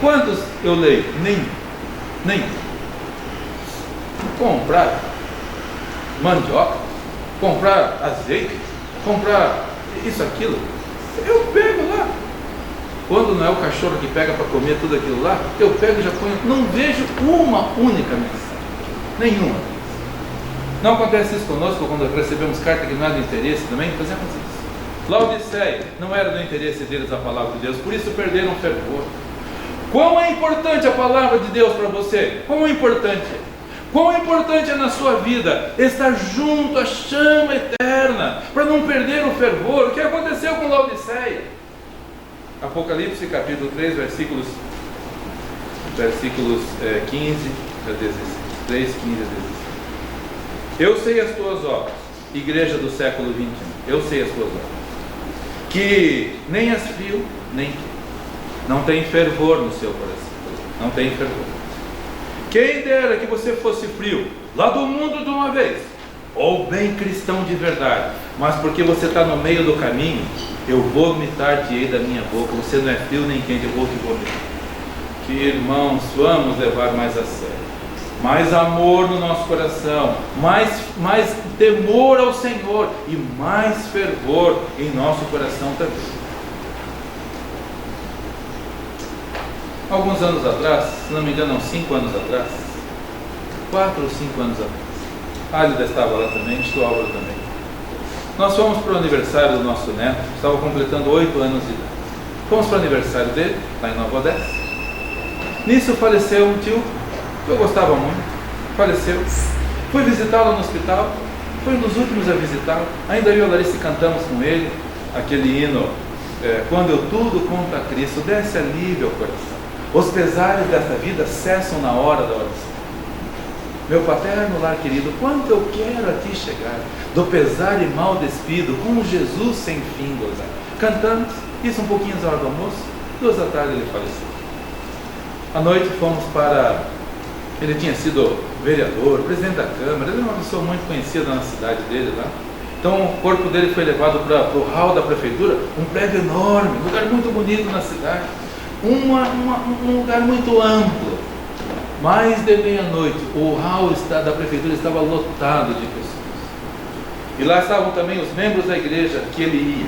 Quantos eu leio? Nenhum. Comprar mandioca, comprar azeite, comprar isso, aquilo, eu pego lá. Quando não é o cachorro que pega para comer tudo aquilo lá, eu pego e já ponho. Não vejo uma única mensagem, nenhuma. Não acontece isso conosco quando recebemos carta que não é do interesse também? Fazemos isso. Laodiceia, não era do interesse deles a palavra de Deus, por isso perderam o fervor. Quão é importante a palavra de Deus para você? Quão é importante? Quão importante é na sua vida estar junto à chama eterna, para não perder o fervor? O que aconteceu com Laodiceia? Apocalipse capítulo 3, versículos 15 a 16. 3, 15 a 16. Eu sei as tuas obras, igreja do século 21, eu sei as tuas obras, que nem és frio, nem quente, não tem fervor no seu coração, não tem fervor. Quem dera que você fosse frio, lá do mundo de uma vez, ou bem cristão de verdade, mas porque você está no meio do caminho, eu vomitar-te-ei da minha boca. Você não é frio nem quente, eu vou te vomitar. Que irmãos, vamos levar mais a sério, mais amor no nosso coração, mais temor ao Senhor e mais fervor em nosso coração também. Alguns anos atrás, se não me engano, 5 anos atrás, 4 ou 5 anos atrás, a Álida estava lá também, estou Álvaro também. nós fomos para o aniversário do nosso neto, estava completando 8 anos de idade. Fomos para o aniversário dele, lá em Nova Odessa. Nisso faleceu um tio que eu gostava muito, faleceu. Fui visitá-lo no hospital, foi um dos últimos a visitá-lo. Ainda eu e a Larissa cantamos com ele aquele hino, quando eu tudo contra Cristo, desce alívio ao coração. Os pesares desta vida cessam na hora da oração. Meu paterno lar querido, quanto eu quero a ti chegar, do pesar e mal despido, com Jesus sem fim gozar. Cantamos, isso um pouquinho às horas do almoço, 2 da tarde ele faleceu. À noite fomos para... Ele tinha sido vereador, presidente da Câmara, ele é uma pessoa muito conhecida na cidade dele lá. Então o corpo dele foi levado para o hall da prefeitura, um prédio enorme, um lugar muito bonito na cidade, um lugar muito amplo. Mais de meia-noite, o hall da prefeitura estava lotado de pessoas. E lá estavam também os membros da igreja que ele ia.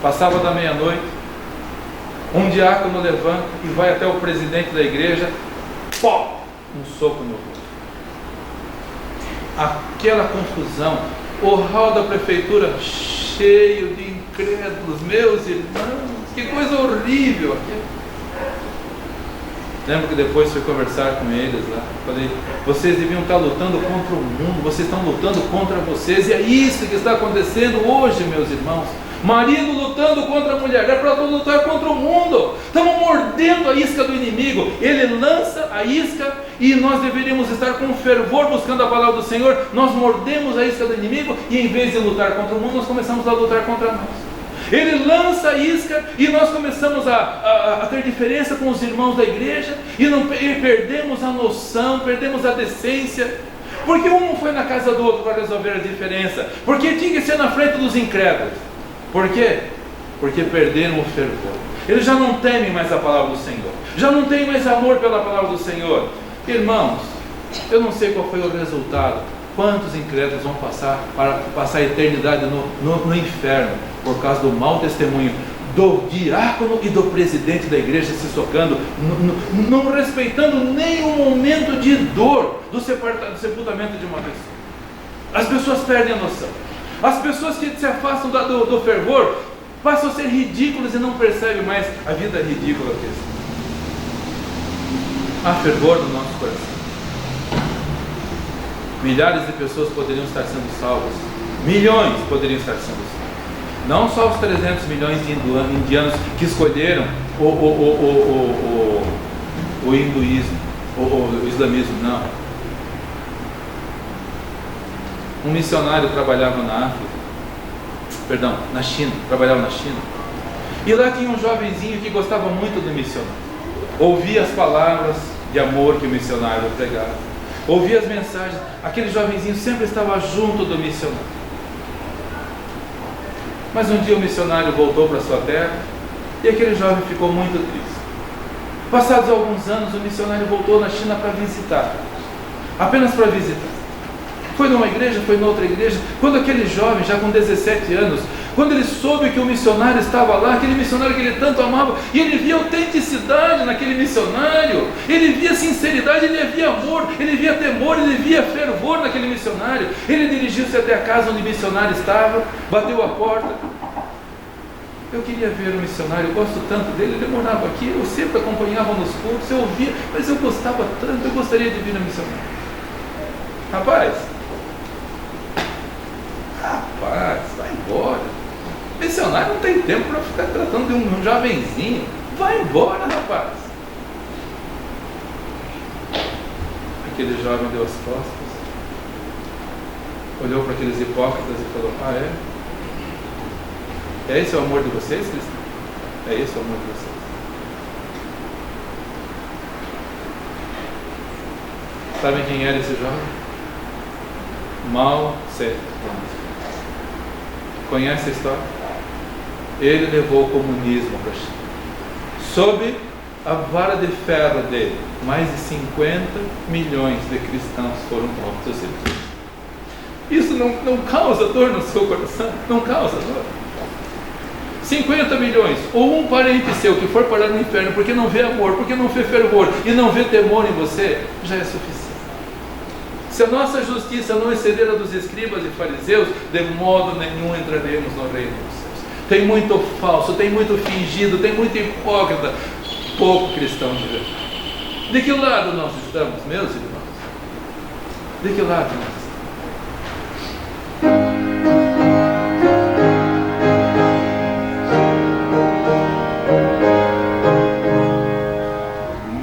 Passava da meia-noite, um diácono levanta e vai até o presidente da igreja, pó, um soco no rosto. Aquela confusão, o hall da prefeitura cheio de incrédulos, meus irmãos, que coisa horrível aquilo. Lembro que depois fui conversar com eles lá, falei, vocês deviam estar lutando contra o mundo, vocês estão lutando contra vocês, e é isso que está acontecendo hoje, meus irmãos. Marido lutando contra a mulher, é para lutar contra o mundo. Estamos mordendo a isca do inimigo. Ele lança a isca e nós deveríamos estar com fervor buscando a palavra do Senhor. Nós mordemos a isca do inimigo e em vez de lutar contra o mundo, nós começamos a lutar contra nós. Ele lança a isca e nós começamos a ter diferença com os irmãos da igreja e perdemos a noção, perdemos a decência. Porque um não foi na casa do outro para resolver a diferença, porque tinha que ser na frente dos incrédulos. Por quê? Porque perderam o fervor. Eles já não temem mais a palavra do Senhor, já não têm mais amor pela palavra do Senhor. Irmãos, eu não sei qual foi o resultado. Quantos incrédulos vão passar a eternidade no inferno por causa do mau testemunho do diácono e do presidente da igreja se socando, não respeitando nem um momento de dor do sepultamento de uma pessoa. As pessoas perdem a noção. As pessoas que se afastam do fervor passam a ser ridículas e não percebem mais a vida ridícula que é. Há fervor no nosso coração. Milhares de pessoas poderiam estar sendo salvas, milhões poderiam estar sendo salvas. Não só os 300 milhões de indianos que escolheram o hinduísmo, o islamismo, não. Um missionário trabalhava na China, trabalhava na China. E lá tinha um jovenzinho que gostava muito do missionário. Ouvia as palavras de amor que o missionário pregava. Ouvia as mensagens. Aquele jovenzinho sempre estava junto do missionário. Mas um dia o missionário voltou para sua terra e aquele jovem ficou muito triste. Passados alguns anos, o missionário voltou na China para visitar. Apenas para visitar. Foi numa igreja, foi noutra igreja. Quando aquele jovem, já com 17 anos, quando ele soube que o missionário estava lá, aquele missionário que ele tanto amava, e ele via autenticidade naquele missionário, ele via sinceridade, ele via amor, ele via temor, ele via fervor naquele missionário. Ele dirigiu-se até a casa onde o missionário estava, bateu a porta. Eu queria ver o missionário, eu gosto tanto dele, ele morava aqui, eu sempre acompanhava nos cultos, eu ouvia, mas eu gostava tanto, eu gostaria de vir no missionário. Rapaz, vai embora. Missionário não tem tempo para ficar tratando de um jovenzinho. Vai embora, rapaz. Aquele jovem deu as costas, olhou para aqueles hipócritas e falou: ah, é? É esse o amor de vocês, cristãos? É esse o amor de vocês? Sabem quem era esse jovem? Mao Tse-tung. Conhece a história? Ele levou o comunismo para a China. Sob a vara de ferro dele, mais de 50 milhões de cristãos foram mortos. Isso não causa dor no seu coração? Não causa dor? 50 milhões, ou um parente seu que for parar no inferno porque não vê amor, porque não vê fervor e não vê temor em você, já é suficiente. Se a nossa justiça não exceder a dos escribas e fariseus, de modo nenhum entraremos no reino dos céus. Tem muito falso, tem muito fingido, tem muito hipócrita, pouco cristão de verdade. De que lado nós estamos, meus irmãos? De que lado nós estamos?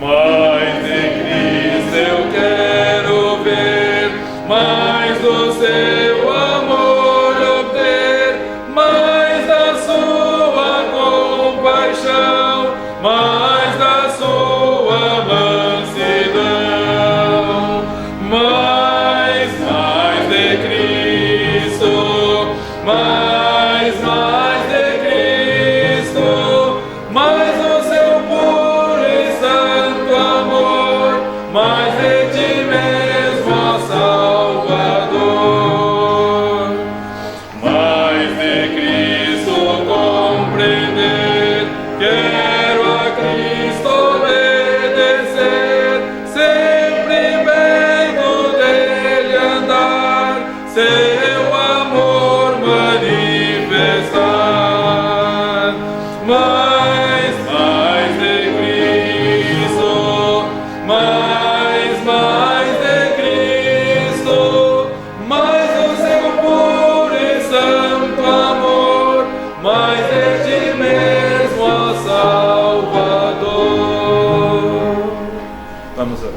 Mais de Cristo eu quero ver, mais do seu amor obter, mais da sua compaixão, mais da sua mansidão, mais de Cristo, mais de Cristo, mais do seu puro e santo amor, mais de ti mesmo, ó Salvador, mais de Cristo compreender, quero a Cristo obedecer, sempre perto dele andar, seu amor manifestar, mais de Cristo, mais de Cristo, mais do seu puro e santo amor, mais de ti mesmo, ó Salvador. Vamos orar.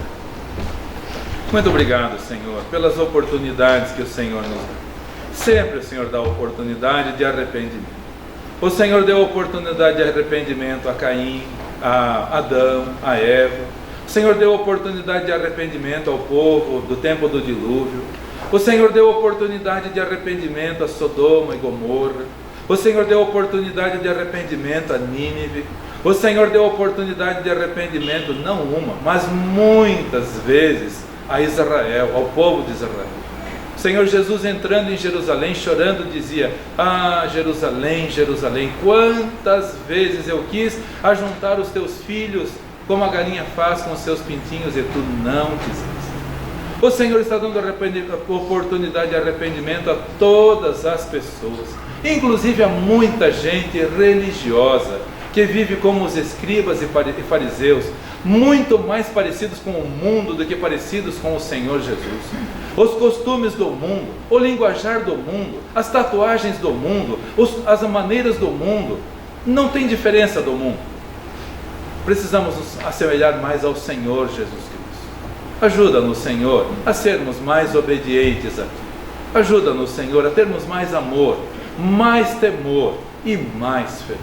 Muito obrigado, Senhor, pelas oportunidades que o Senhor nos dá. Sempre o Senhor dá oportunidade de arrependimento. O Senhor deu oportunidade de arrependimento a Caim, a Adão, a Eva. O Senhor deu oportunidade de arrependimento ao povo do tempo do dilúvio. O Senhor deu oportunidade de arrependimento a Sodoma e Gomorra. O Senhor deu oportunidade de arrependimento a Nínive. O Senhor deu oportunidade de arrependimento, não uma, mas muitas vezes, a Israel, ao povo de Israel. O Senhor Jesus, entrando em Jerusalém, chorando, dizia: ah, Jerusalém, Jerusalém, quantas vezes eu quis ajuntar os teus filhos, como a galinha faz com os seus pintinhos, e tu não quiseste. O Senhor está dando oportunidade de arrependimento a todas as pessoas, inclusive a muita gente religiosa, que vive como os escribas e fariseus, muito mais parecidos com o mundo do que parecidos com o Senhor Jesus. Os costumes do mundo, o linguajar do mundo, as tatuagens do mundo, as maneiras do mundo, não tem diferença do mundo. Precisamos nos assemelhar mais ao Senhor Jesus Cristo. Ajuda-nos, Senhor, a sermos mais obedientes a Ti. Ajuda-nos, Senhor, a termos mais amor, mais temor e mais fé.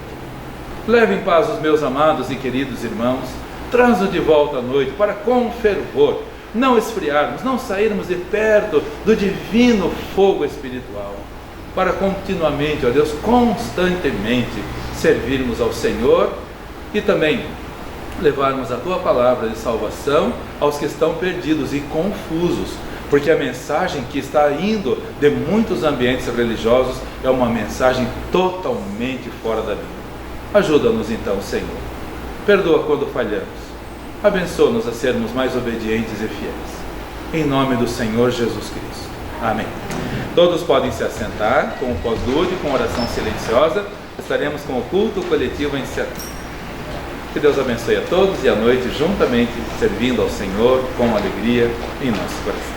Leve em paz os meus amados e queridos irmãos. Traz-o de volta à noite para, com fervor, não esfriarmos, não sairmos de perto do divino fogo espiritual, para continuamente, ó Deus, constantemente servirmos ao Senhor e também levarmos a Tua palavra de salvação aos que estão perdidos e confusos, porque a mensagem que está indo de muitos ambientes religiosos é uma mensagem totalmente fora da Bíblia. Ajuda-nos então, Senhor. Perdoa quando falhamos. Abençoa-nos a sermos mais obedientes e fiéis. Em nome do Senhor Jesus Cristo. Amém. Todos podem se assentar com o pós-lúdio, com oração silenciosa. Estaremos com o culto coletivo encerrado. Que Deus abençoe a todos e à noite juntamente servindo ao Senhor com alegria em nosso coração.